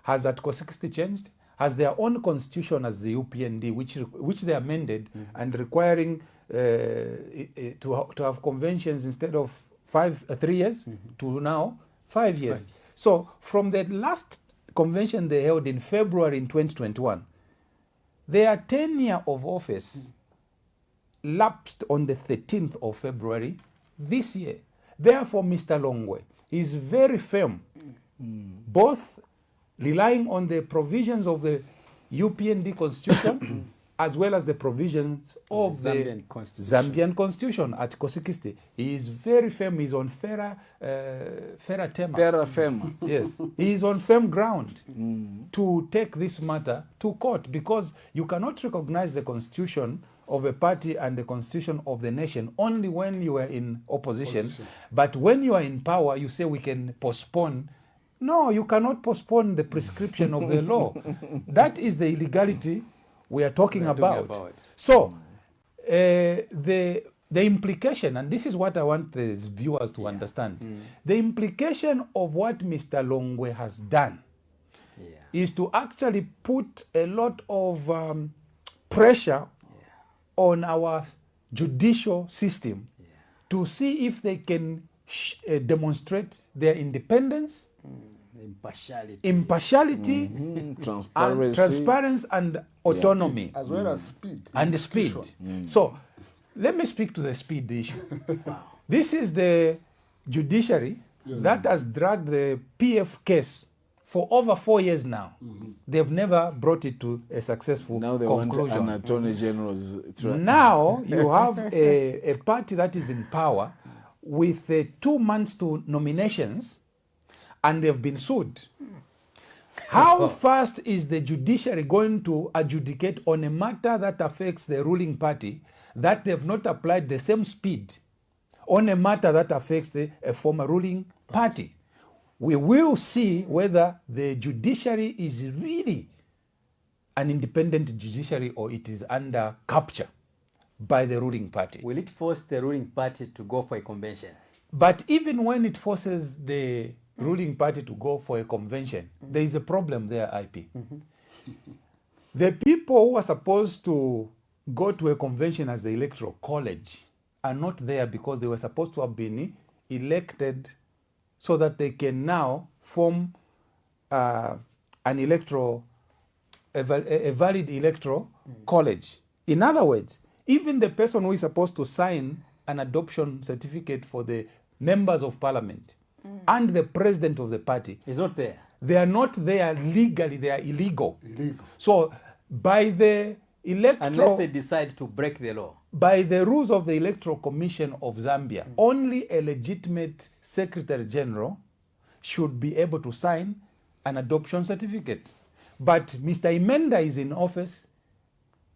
Speaker 3: Has Article 60 changed? Has their own constitution as the UPND, which they amended and requiring to have conventions instead of 3 years to now 5 years. So from the last convention they held in February in 2021, their tenure of office lapsed on the 13th of February this year. Therefore, Mr. Longwe is very firm, both relying on the provisions of the UPND constitution as well as the provisions of the Zambian constitution. Article 60. He is very firm. He's on terra firma. Yes, he is on firm ground to take this matter to court, because you cannot recognize the constitution of a party and the constitution of the nation only when you are in opposition. But when you are in power, you say we can postpone. No, you cannot postpone the prescription of the law. That is the illegality we are talking about. So the implication, and this is what I want the viewers to understand, the implication of what Mr. Longwe has done is to actually put a lot of pressure on our judicial system to see if they can demonstrate their independence, impartiality, transparency and autonomy,
Speaker 2: as well as speed.
Speaker 3: And speed. So let me speak to the speed issue. This is the judiciary that has dragged the PF case for over 4 years now. They've never brought it to a successful conclusion.
Speaker 10: Want an attorney general's
Speaker 3: now you have a party that is in power with 2 months to nominations, and they've been sued. How fast is the judiciary going to adjudicate on a matter that affects the ruling party that they've not applied the same speed on a matter that affects a former ruling party? We will see whether the judiciary is really an independent judiciary or it is under capture by the ruling party.
Speaker 1: Will it force the ruling party to go for a convention?
Speaker 3: But even when it forces the ruling party to go for a convention, there is a problem there, IP. The people who are supposed to go to a convention as the electoral college are not there because they were supposed to have been elected so that they can now form a valid electoral college. In other words, even the person who is supposed to sign an adoption certificate for the members of parliament and the president of the party
Speaker 1: is not there.
Speaker 3: They are not there legally, they are illegal. So by the electoral...
Speaker 1: Unless they decide to break the law.
Speaker 3: By the rules of the Electoral Commission of Zambia, only a legitimate Secretary General should be able to sign an adoption certificate. But Mr. Imenda is in office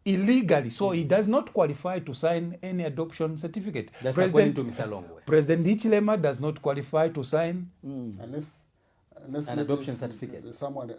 Speaker 3: illegally, so he does not qualify to sign any adoption certificate.
Speaker 1: That's according to Mr. Longwe.
Speaker 3: President Hichilema does not qualify to sign
Speaker 2: unless
Speaker 1: an adoption certificate.
Speaker 2: Someone,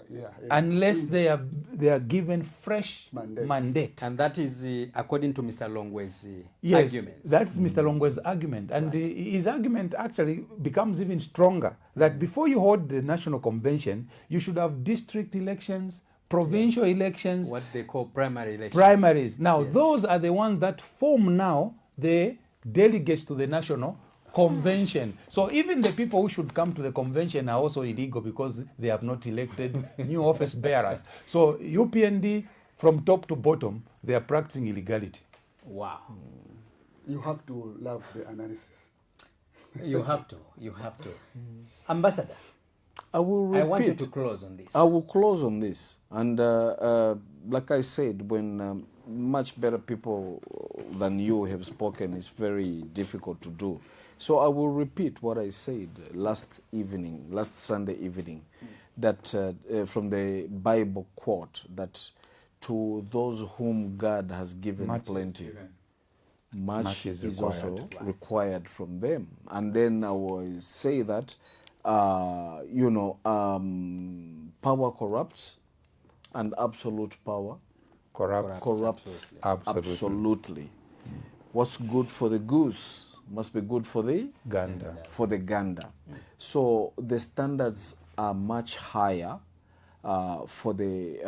Speaker 3: unless they are given fresh mandate.
Speaker 1: And that is according to Mr. Longwe's
Speaker 3: yes,
Speaker 1: argument.
Speaker 3: That's Mr. Longwe's argument. And his argument actually becomes even stronger, that before you hold the national convention, you should have district elections, provincial elections.
Speaker 1: What they call primary elections.
Speaker 3: Primaries. Now, those are the ones that form now the delegates to the national convention. So even the people who should come to the convention are also illegal because they have not elected new office bearers. So UPND, from top to bottom, they are practicing illegality.
Speaker 1: Wow.
Speaker 2: You have to love the analysis.
Speaker 1: You have to. You have to. Ambassador,
Speaker 10: I
Speaker 1: want you to close on this.
Speaker 10: I will close on this. And like I said, when much better people than you have spoken, it's very difficult to do. So I will repeat what I said last Sunday evening, that from the Bible quote, that to those whom God has given plenty, much is also required from them. And then I will say that, power corrupts and absolute power corrupts absolutely. What's good for the goose must be good for the gander. So the standards are much higher for the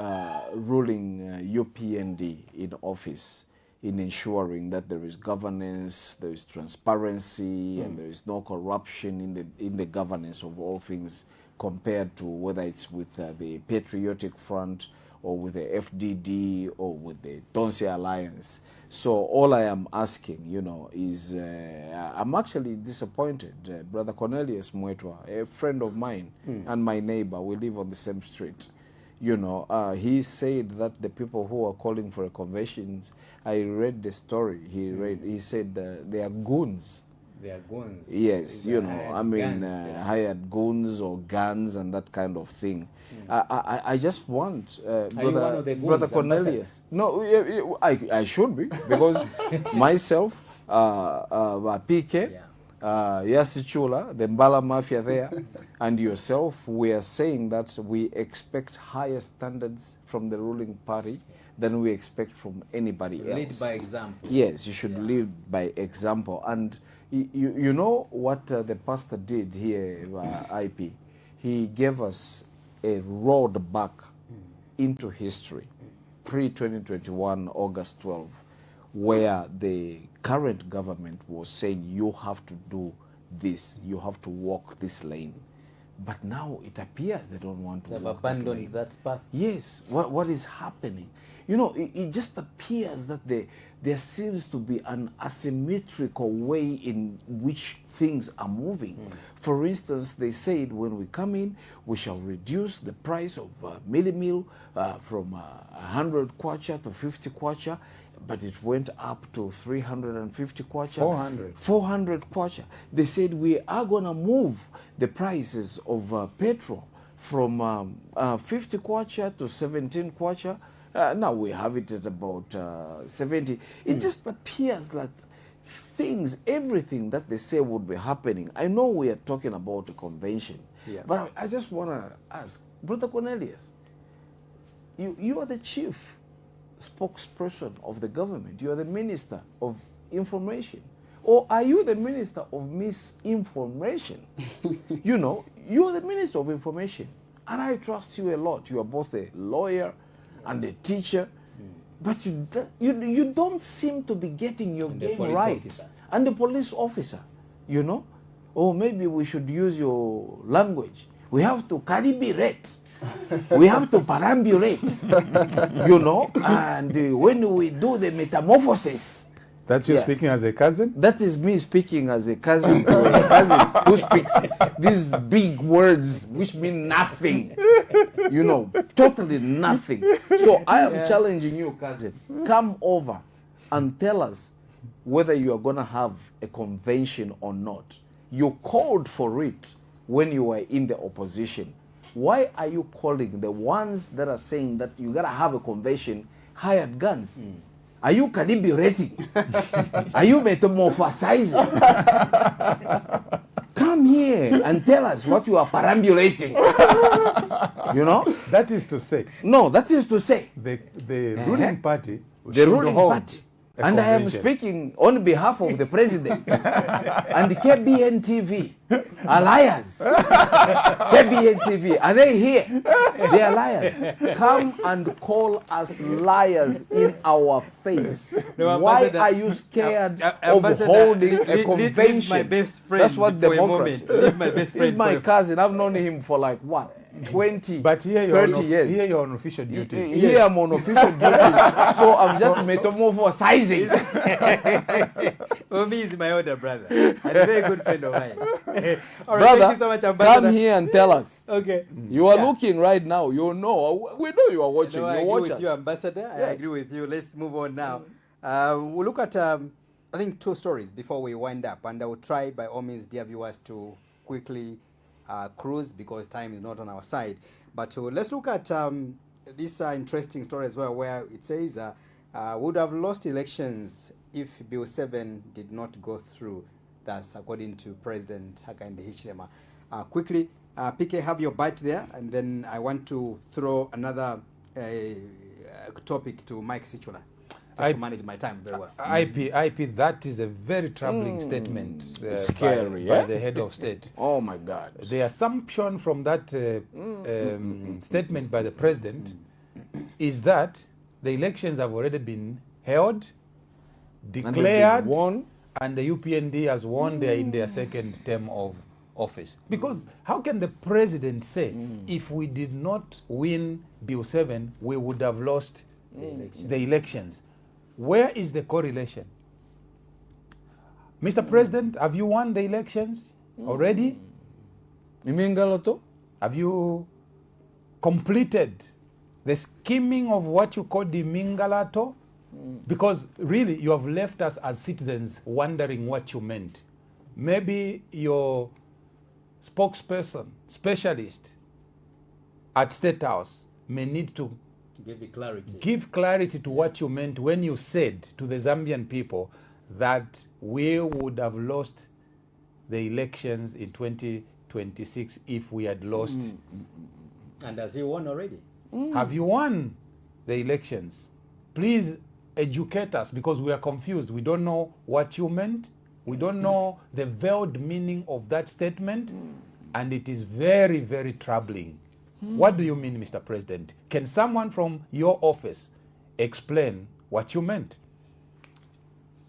Speaker 10: ruling UPND in office, in ensuring that there is governance, there is transparency, and there is no corruption in the governance of all things compared to whether it's with the Patriotic Front or with the FDD or with the Tonsi Alliance. So all I am asking, you know, is I'm actually disappointed. Brother Cornelius Mwetwa, a friend of mine and my neighbor, we live on the same street. You know, he said that the people who are calling for a convention, I read the story. He said they are goons.
Speaker 1: They are goons.
Speaker 10: Yes, you know, I mean,
Speaker 1: hired
Speaker 10: goons or guns and that kind of thing. I just want
Speaker 1: Brother
Speaker 10: Cornelius. No, I should be, because myself, PK, Yasichula, the Mbala Mafia there, and yourself, we are saying that we expect higher standards from the ruling party than we expect from anybody else.
Speaker 1: Lead by example.
Speaker 10: Yes, you should lead by example. And you know what the pastor did here, IP? He gave us a road back into history, pre-2021, August 12, where the current government was saying you have to do this, you have to walk this lane. But now it appears they don't want to walk
Speaker 1: abandoned that path.
Speaker 10: Yes, what is happening? You know, it just appears that there seems to be an asymmetrical way in which things are moving. For instance, they said when we come in, we shall reduce the price of mealie meal from 100 kwacha to 50 kwacha, but it went up to 350 kwacha. 400 kwacha. They said we are going to move the prices of petrol from 50 kwacha to 17 kwacha. Now we have it at about 70. It just appears that everything that they say would be happening. I know we are talking about a convention, but I just want to ask, Brother Cornelius, you are the chief spokesperson of the government. You are the minister of information. Or are you the minister of misinformation? You know, you are the minister of information. And I trust you a lot. You are both a lawyer and a teacher, but you don't seem to be getting your game right. And the police officer, you know, or maybe we should use your language. We have to calibrate. We have to perambulate, you know, and when we do the metamorphosis.
Speaker 3: That's you speaking as a cousin?
Speaker 10: That is me speaking as a cousin to a cousin who speaks these big words which mean nothing. You know, totally nothing. So I am challenging you, cousin. Come over and tell us whether you are going to have a convention or not. You called for it when you were in the opposition. Why are you calling the ones that are saying that you got to have a convention hired guns? Are you calibrating? Are you metamorphosizing? Come here and tell us what you are perambulating. You know?
Speaker 3: That is to say.
Speaker 10: No, that is to say.
Speaker 3: The ruling party.
Speaker 10: The ruling party. And I am speaking on behalf of the president and KBN TV. Liars. KBN TV. Are they here? They are liars. Come and call us liars in our face.
Speaker 1: No,
Speaker 10: why are you scared of holding a convention?
Speaker 1: Leave my best friend.
Speaker 10: That's what democracy.
Speaker 1: Leave my best friend.
Speaker 10: He's my cousin. I've known him for like what? 20,
Speaker 3: but here
Speaker 10: 30 years.
Speaker 3: Here you're on official duties.
Speaker 10: Here I'm on official duties. So I'm just metamorphosizing.
Speaker 1: For me, he's my older brother. And a very good friend of mine. All right,
Speaker 10: brother,
Speaker 1: thank you so much, Ambassador.
Speaker 10: Come here and tell us.
Speaker 1: Okay.
Speaker 10: You are looking right now. You know. We know you are watching.
Speaker 1: No, I
Speaker 10: you
Speaker 1: agree
Speaker 10: watch
Speaker 1: with
Speaker 10: us.
Speaker 1: you, Ambassador. I agree with you. Let's move on now. We'll look at, I think, 2 stories before we wind up. And I will try, by all means, dear viewers, to quickly cruise because time is not on our side. But let's look at this interesting story as well, where it says would have lost elections if Bill 7 did not go through. That's according to President Hakainde Hichilema. Quickly, PK, have your bite there, and then I want to throw another topic to Mike Sichula. To manage my time very well.
Speaker 3: IP, that is a very troubling statement.
Speaker 10: Scary,
Speaker 3: by the head of state.
Speaker 10: Oh my God.
Speaker 3: The assumption from that statement by the president is that the elections have already been held, declared,
Speaker 10: won,
Speaker 3: and the UPND has won. They are in their second term of office. Because how can the president say, if we did not win Bill 7, we would have lost the elections? Where is the correlation? Mr. President, have you won the elections already? Have you completed the scheming of what you call the Mingalato? Because really, you have left us as citizens wondering what you meant. Maybe your spokesperson, specialist at State House may need to give clarity to what you meant when you said to the Zambian people that we would have lost the elections in 2026 if we had lost.
Speaker 1: And has he won already?
Speaker 3: Have you won the elections? Please educate us, because we are confused. We don't know what you meant. We don't know the veiled meaning of that statement. And it is very, very troubling. What do you mean, Mr. President? Can someone from your office explain what you meant?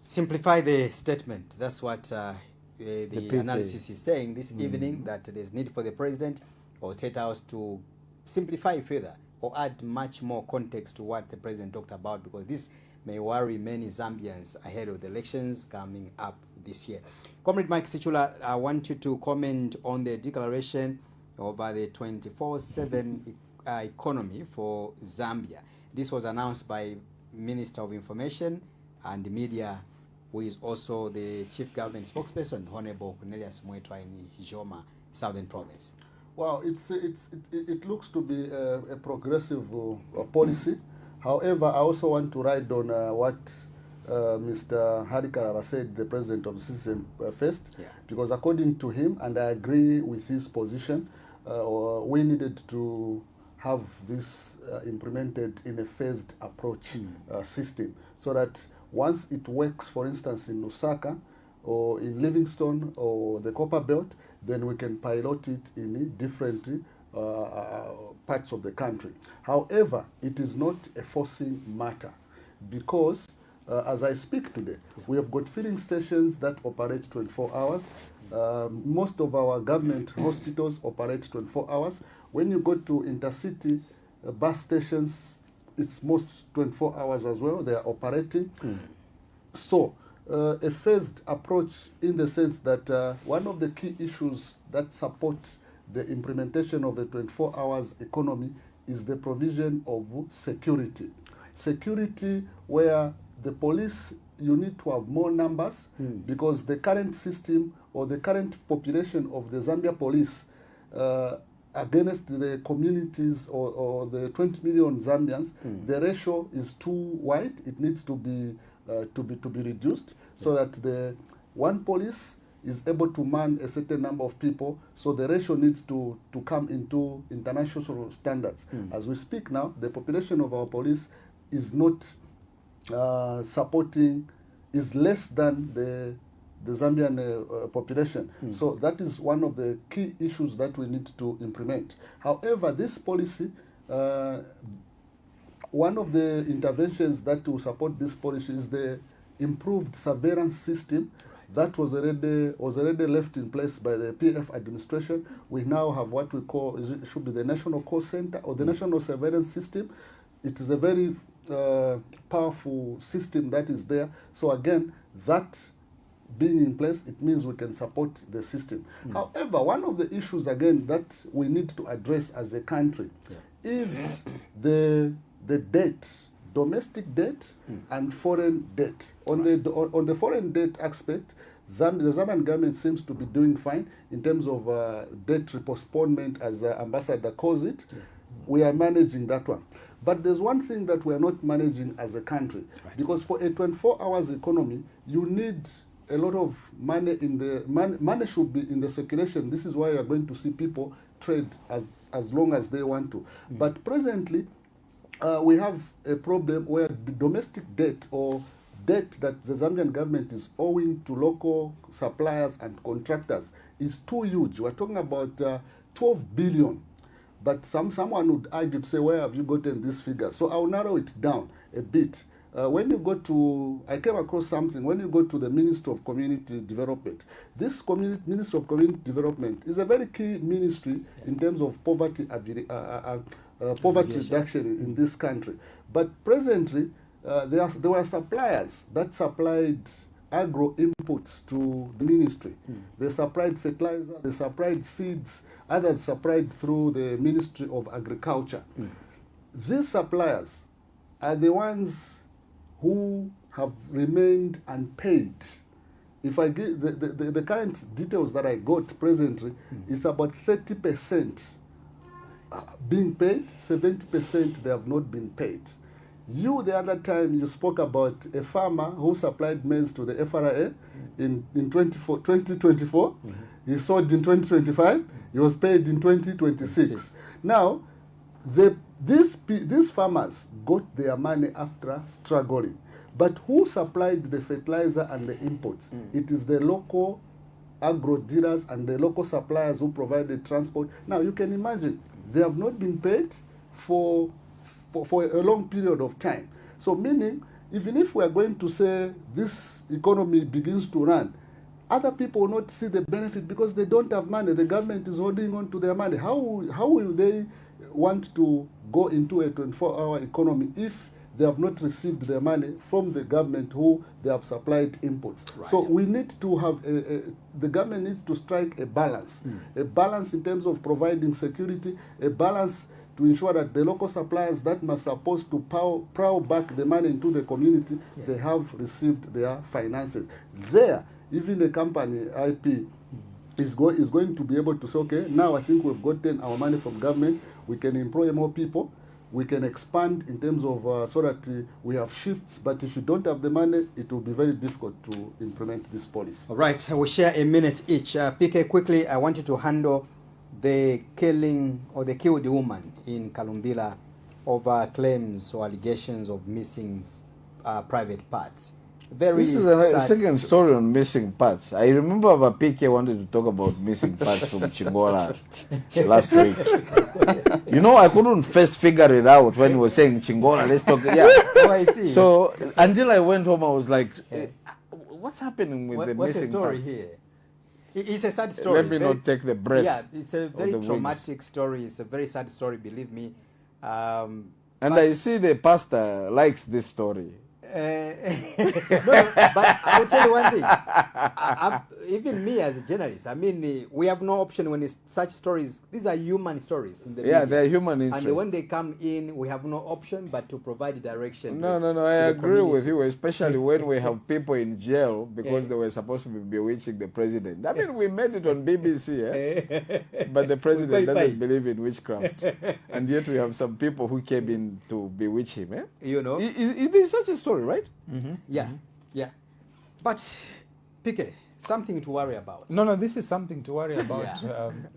Speaker 1: Simplify the statement. That's what the analysis is saying this evening, that there's need for the president or State House to simplify further or add much more context to what the president talked about, because this may worry many Zambians ahead of the elections coming up this year. Comrade Mike Sichula, I want you to comment on the declaration over the 24/7 economy for Zambia. This was announced by Minister of Information and Media, who is also the Chief Government Spokesperson, Honorable Cornelius Mwetwa in Joma, Southern Province.
Speaker 2: Well, it looks to be a progressive policy. However, I also want to ride on what Mr. Hadikaraba said, the president of Citizen First, because according to him, and I agree with his position, we needed to have this implemented in a phased approach system, so that once it works, for instance, in Lusaka or in Livingstone or the Copper Belt, then we can pilot it in different parts of the country. However, it is not a forcing matter, because as I speak today, we have got filling stations that operate 24 hours. Most of our government hospitals operate 24 hours. When you go to intercity bus stations, it's most 24 hours as well. They are operating. So a phased approach, in the sense that one of the key issues that support the implementation of the 24 hours economy is the provision of security. Security where the police, you need to have more numbers, because the current system or the current population of the Zambia police against the communities or the 20 million Zambians, the ratio is too wide. It needs to be reduced, so that the one police is able to man a certain number of people. So the ratio needs to come into international standards. As we speak now, the population of our police is not is less than the Zambian population. So that is one of the key issues that we need to implement. However, this policy, one of the interventions that will support this policy is the improved surveillance system that was already left in place by the PF administration. We now have what we call, it should be the National Call Center or the National Surveillance System. It is a very powerful system that is there. So again, that being in place, it means we can support the system. However, one of the issues again that we need to address as a country is the debt, domestic debt and foreign debt. On the foreign debt aspect, the Zambian government seems to be doing fine in terms of debt postponement, as Ambassador calls it. We are managing that one. But there's one thing that we are not managing as a country, because for a 24 hours economy, you need a lot of money in the money should be in the circulation. This is why you are going to see people trade as long as they want to. But presently, we have a problem where the domestic debt or debt that the Zambian government is owing to local suppliers and contractors is too huge. We're talking about 12 billion. But someone would argue to say, where have you gotten this figure? So I'll narrow it down a bit. when you go to, I came across something, when you go to the Ministry of Community Development, this Ministry of Community Development is a very key ministry in terms of poverty reduction in this country. But presently, there were suppliers that supplied agro inputs to the ministry. They supplied fertilizer, they supplied seeds, others supplied through the Ministry of Agriculture. These suppliers are the ones who have remained unpaid. If I give the current details that I got presently, it's about 30% being paid, 70% they have not been paid. You, the other time, you spoke about a farmer who supplied maize to the FRA in 2024. He sold in 2025. He was paid in 2026. Now, these farmers got their money after struggling. But who supplied the fertilizer and the inputs? It is the local agro dealers and the local suppliers who provided transport. Now, you can imagine, they have not been paid for a long period of time. So meaning, even if we are going to say this economy begins to run, other people will not see the benefit because they don't have money. The government is holding on to their money. How will they want to go into a 24-hour economy if they have not received their money from the government who they have supplied inputs? Right. So we need to have the government needs to strike a balance in terms of providing security, a balance to ensure that the local suppliers that are supposed to plow back the money into the community, they have received their finances. There, even a company, IP, is going to be able to say, okay, now I think we've gotten our money from government, we can employ more people, we can expand in terms of so that we have shifts, but if you don't have the money, it will be very difficult to implement this policy.
Speaker 1: All right, we'll share a minute each. PK, quickly, I want you to handle the killing or the killed woman in Kalumbila over claims or allegations of missing private parts.
Speaker 10: This is a second story on missing parts. I remember our PK wanted to talk about missing parts from Chingola last week. You know, I couldn't first figure it out when he was saying Chingola, let's talk. Yeah.
Speaker 1: Oh, I see.
Speaker 10: So until I went home, I was like, what's happening with the
Speaker 1: what's
Speaker 10: missing
Speaker 1: the story
Speaker 10: parts?
Speaker 1: Here? It's a sad story.
Speaker 10: Let me not take the breath.
Speaker 1: Yeah, it's a very traumatic story. It's a very sad story, believe me.
Speaker 10: And I see the pastor likes this story.
Speaker 1: No, but I'll tell you one thing. Even me as a journalist, I mean, we have no option when it's such stories. These are human stories in the media.
Speaker 10: They're human interest.
Speaker 1: And when they come in, we have no option but to provide direction.
Speaker 10: No, I agree with you, especially when we have people in jail because they were supposed to be bewitching the president. I mean, we made it on BBC, but the president doesn't believe in witchcraft. And yet we have some people who came in to bewitch him.
Speaker 1: You know?
Speaker 10: It is such a story, right?
Speaker 1: Yeah. But, PK, something to worry about.
Speaker 3: No, this is something to worry about.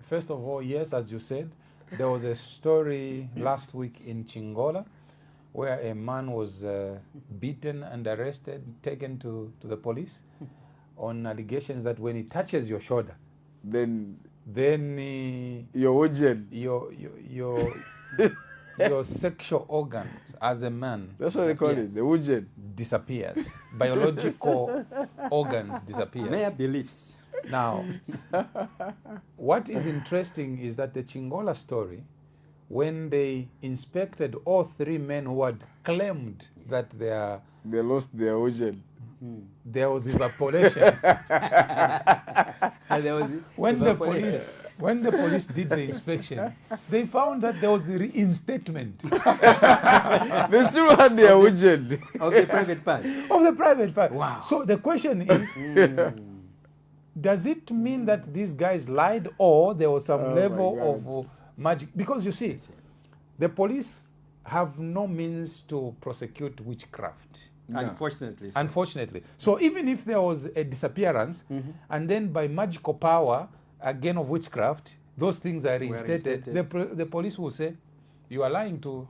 Speaker 3: First of all, yes, as you said, there was a story last week in Chingola where a man was beaten and arrested, taken to the police on allegations that when he touches your shoulder,
Speaker 10: then
Speaker 3: your sexual organs as a man,
Speaker 10: that's what they call it, the ujen,
Speaker 3: disappears. Biological organs disappear.
Speaker 1: Their beliefs.
Speaker 3: Now, what is interesting is that the Chingola story, when they inspected all three men who had claimed that
Speaker 10: they lost their ujen,
Speaker 3: there was evaporation. When the police did the inspection, they found that there was a reinstatement.
Speaker 10: They still had their ujen
Speaker 1: of the private part.
Speaker 3: Of the private part.
Speaker 1: Wow.
Speaker 3: So the question is, does it mean that these guys lied or there was some level of magic? Because you see, the police have no means to prosecute witchcraft. Unfortunately. So even if there was a disappearance, and then by magical power, again of witchcraft, those things are reinstated, the police will say, you are lying to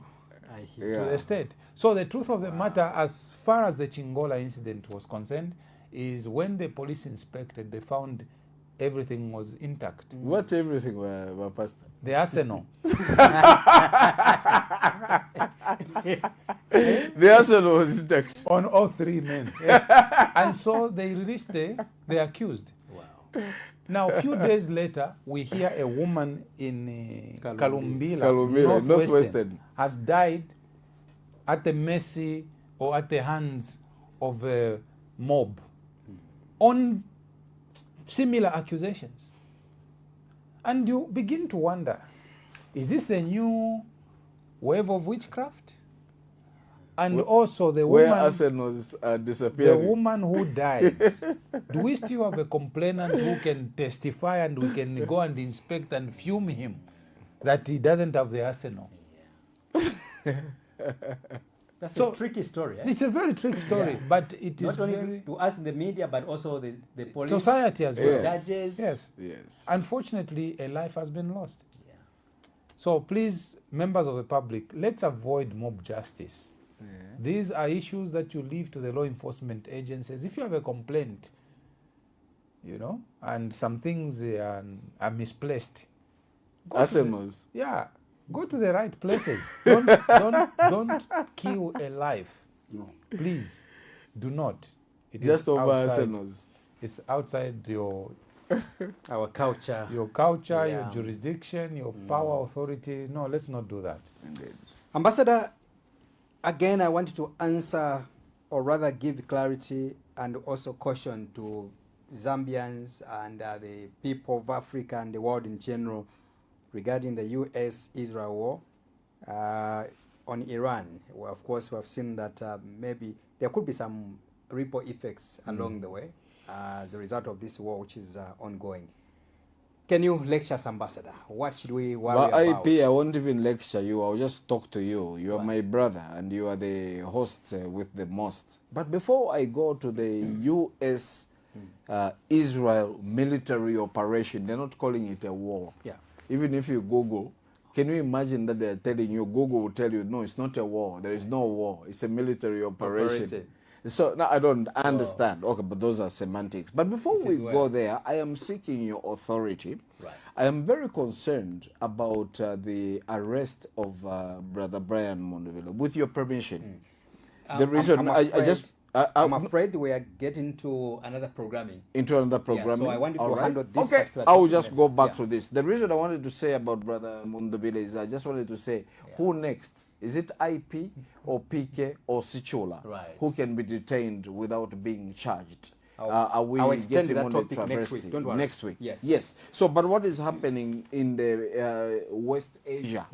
Speaker 3: the state. So the truth of the matter, as far as the Chingola incident was concerned, is when the police inspected, they found everything was intact.
Speaker 10: What everything, Pastor?
Speaker 3: The arsenal.
Speaker 10: The arsenal was intact.
Speaker 3: On all three men. And so they released the accused.
Speaker 1: Wow.
Speaker 3: Now, a few days later, we hear a woman in Kalumbila,
Speaker 10: Northwestern,
Speaker 3: has died at the mercy or at the hands of a mob on similar accusations. And you begin to wonder, is this a new wave of witchcraft? And also the woman,
Speaker 10: where arsenals are disappearing.
Speaker 3: The woman who died, do we still have a complainant who can testify and we can go and inspect and fume him that he doesn't have the arsenal?
Speaker 1: That's a tricky story.
Speaker 3: It's a very tricky story, but it
Speaker 1: not
Speaker 3: is
Speaker 1: only
Speaker 3: very...
Speaker 1: to us in the media, but also the police,
Speaker 3: society as well.
Speaker 1: Judges.
Speaker 3: Yes. Unfortunately, a life has been lost. Yeah. So please, members of the public, let's avoid mob justice. Yeah. These are issues that you leave to the law enforcement agencies. If you have a complaint, you know, and some things are misplaced,
Speaker 10: arsenals.
Speaker 3: Yeah. Go to the right places. Don't kill a life.
Speaker 2: No.
Speaker 3: Please, do not. It
Speaker 10: just over
Speaker 3: outside.
Speaker 10: arsenals.
Speaker 3: It's outside your
Speaker 1: our culture.
Speaker 3: Your culture, your jurisdiction, your power, authority. No, let's not do that.
Speaker 10: Indeed.
Speaker 1: Ambassador, again, I want you to answer, or rather give clarity and also caution to Zambians and the people of Africa and the world in general regarding the U.S.-Israel war on Iran. Well, of course, we have seen that maybe there could be some ripple effects along the way as a result of this war, which is ongoing. Can you lecture us, Ambassador? What should we worry about?
Speaker 10: IP, I won't even lecture you. I'll just talk to you. You are my brother, and you are the host with the most. But before I go to the U.S. Israel military operation, they're not calling it a war.
Speaker 1: Yeah.
Speaker 10: Even if you Google, can you imagine that they're telling you, Google will tell you, no, it's not a war. There is no war. It's a military operation. So now I don't understand. Okay, but those are semantics. But before we go there, I am seeking your authority.
Speaker 1: Right.
Speaker 10: I am very concerned about the arrest of Brother Brian Mondovile. With your permission, the reason
Speaker 1: I'm afraid we are getting to another programming.
Speaker 10: Into another programming.
Speaker 1: Yeah, so I wanted to handle this.
Speaker 10: Okay, I will just go back to this. The reason I wanted to say about Brother Mondovile is I just wanted to say, who next? Is it IP or PK or Sichula who can be detained without being charged? Are we getting on the travesty? Next week. Yes. So, but what is happening in the West Asia,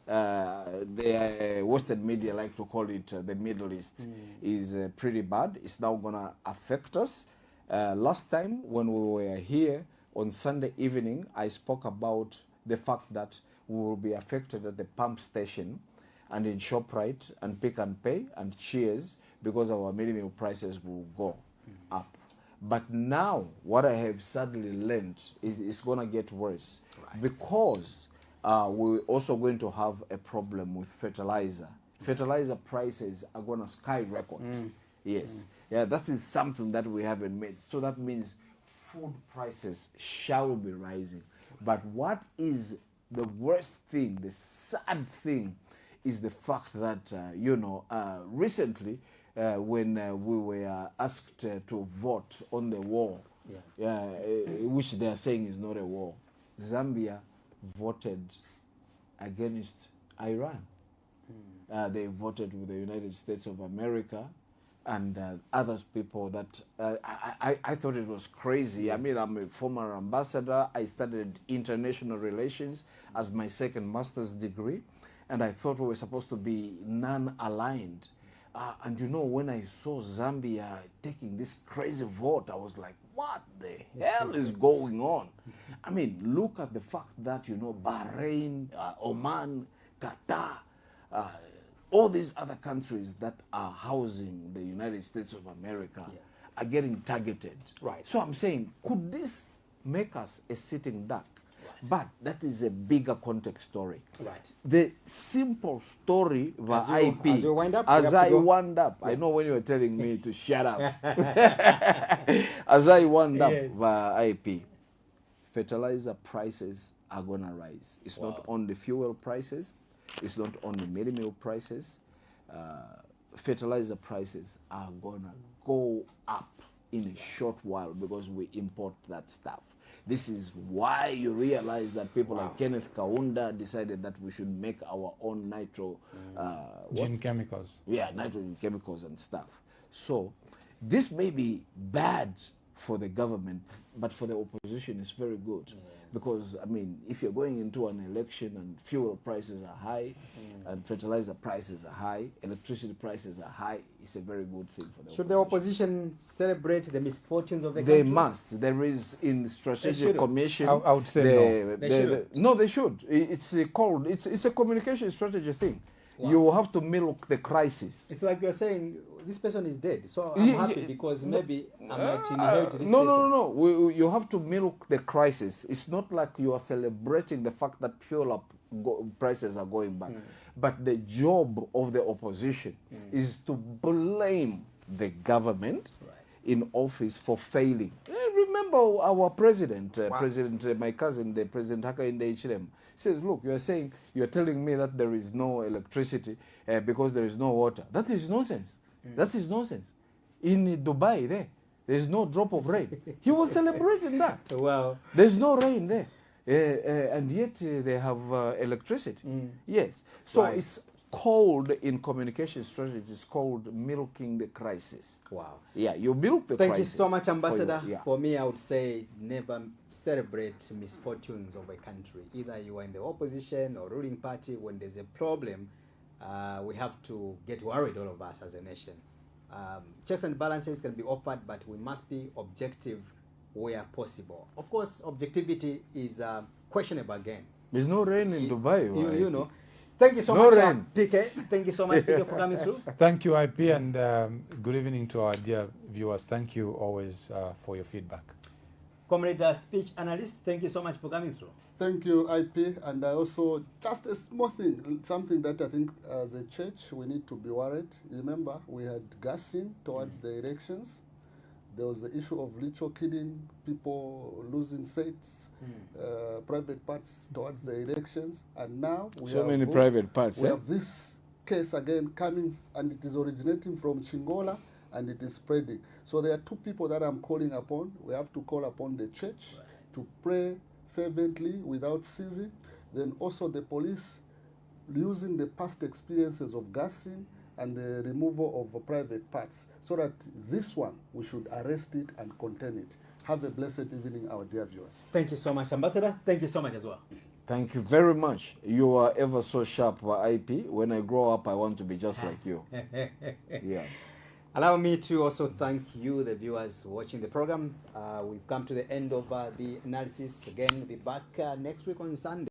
Speaker 10: the Western media like to call it the Middle East, is pretty bad. It's now going to affect us. Last time when we were here on Sunday evening, I spoke about the fact that we will be affected at the pump station and in ShopRite and Pick and Pay and Cheers because our minimum prices will go up. But now, what I have sadly learned is it's going to get worse because we're also going to have a problem with fertilizer. Fertilizer prices are going to skyrocket. Yes. Yeah, that is something that we haven't made. So that means food prices shall be rising. But what is the worst thing, the sad thing, is the fact that, recently, when we were asked to vote on the war, which they are saying is not a war, Zambia voted against Iran. They voted with the United States of America and other people that I thought it was crazy. I mean, I'm a former ambassador. I studied international relations as my second master's degree, and I thought we were supposed to be non-aligned. And when I saw Zambia taking this crazy vote, I was like, what the hell is going on? I mean, look at the fact that, Bahrain, Oman, Qatar, all these other countries that are housing the United States of America are getting targeted.
Speaker 1: Right.
Speaker 10: So I'm saying, could this make us a sitting duck? But that is a bigger context story.
Speaker 1: Right.
Speaker 10: The simple story of IP,
Speaker 1: as you wind up,
Speaker 10: I know when you were telling me to shut up. As I wound up via IP, fertilizer prices are going to rise. It's not on the fuel prices. It's not on the mini meal prices. fertilizer prices are gonna go up in a short while because we import that stuff. This is why you realize that people like Kenneth Kaunda decided that we should make our own
Speaker 3: gene chemicals.
Speaker 10: Yeah, nitrogen chemicals and stuff. So this may be bad for the government, but for the opposition it's very good. Because, I mean, if you're going into an election and fuel prices are high, and fertilizer prices are high, electricity prices are high, it's a very good thing for the
Speaker 1: Should the opposition celebrate the misfortunes of the
Speaker 10: country?
Speaker 1: country?
Speaker 10: They must. There is in strategic commission.
Speaker 3: I would say
Speaker 10: no. No, they should. It's called, it's a communication strategy thing. Wow. You have to milk the crisis.
Speaker 1: It's like you're saying, this person is dead, so I'm happy because maybe I might inherit this person.
Speaker 10: No. You have to milk the crisis. It's not like you are celebrating the fact that fuel prices are going back. But the job of the opposition is to blame the government in office for failing. Remember our president, my cousin, the President Hakainde Hichilema, says, look, you're telling me that there is no electricity because there is no water. That is nonsense. That is nonsense. In Dubai, there's no drop of rain. He was celebrating that.
Speaker 1: Wow.
Speaker 10: There's no rain there. And yet they have electricity. Yes. So it's called, in communication strategy, it's called milking the crisis.
Speaker 1: Wow.
Speaker 10: Yeah, you milk the crisis.
Speaker 1: Thank you so much, Ambassador. For me, I would say never celebrate misfortunes of a country. Either you are in the opposition or ruling party, when there's a problem, we have to get worried, all of us as a nation. Checks and balances can be offered, but we must be objective where possible. Of course, objectivity is questionable again.
Speaker 10: There's no rain in Dubai.
Speaker 1: You know. Thank you so much, PK. Thank you so much, PK, for coming through.
Speaker 3: Thank you, IP, and good evening to our dear viewers. Thank you always for your feedback.
Speaker 1: Comrade Speech Analyst, thank you so much for coming through.
Speaker 2: Thank you, IP. And I also, just a small thing, something that I think as a church we need to be worried. Remember, we had gassing towards the elections. There was the issue of literal killing, people losing seats, private parts towards the elections. And now we have
Speaker 10: private parts.
Speaker 2: We have this case again coming, and it is originating from Chingola, and it is spreading. So there are two people that I'm calling upon. We have to call upon the church to pray fervently without ceasing. Then also the police using the past experiences of gassing and the removal of private parts, so that this one, we should arrest it and contain it. Have a blessed evening, our dear viewers.
Speaker 1: Thank you so much, Ambassador. Thank you so much as well.
Speaker 10: Thank you very much. You are ever so sharp, IP. When I grow up, I want to be just like you. Yeah.
Speaker 1: Allow me to also thank you, the viewers watching the program. We've come to the end of the analysis. Again, we'll be back next week on Sunday.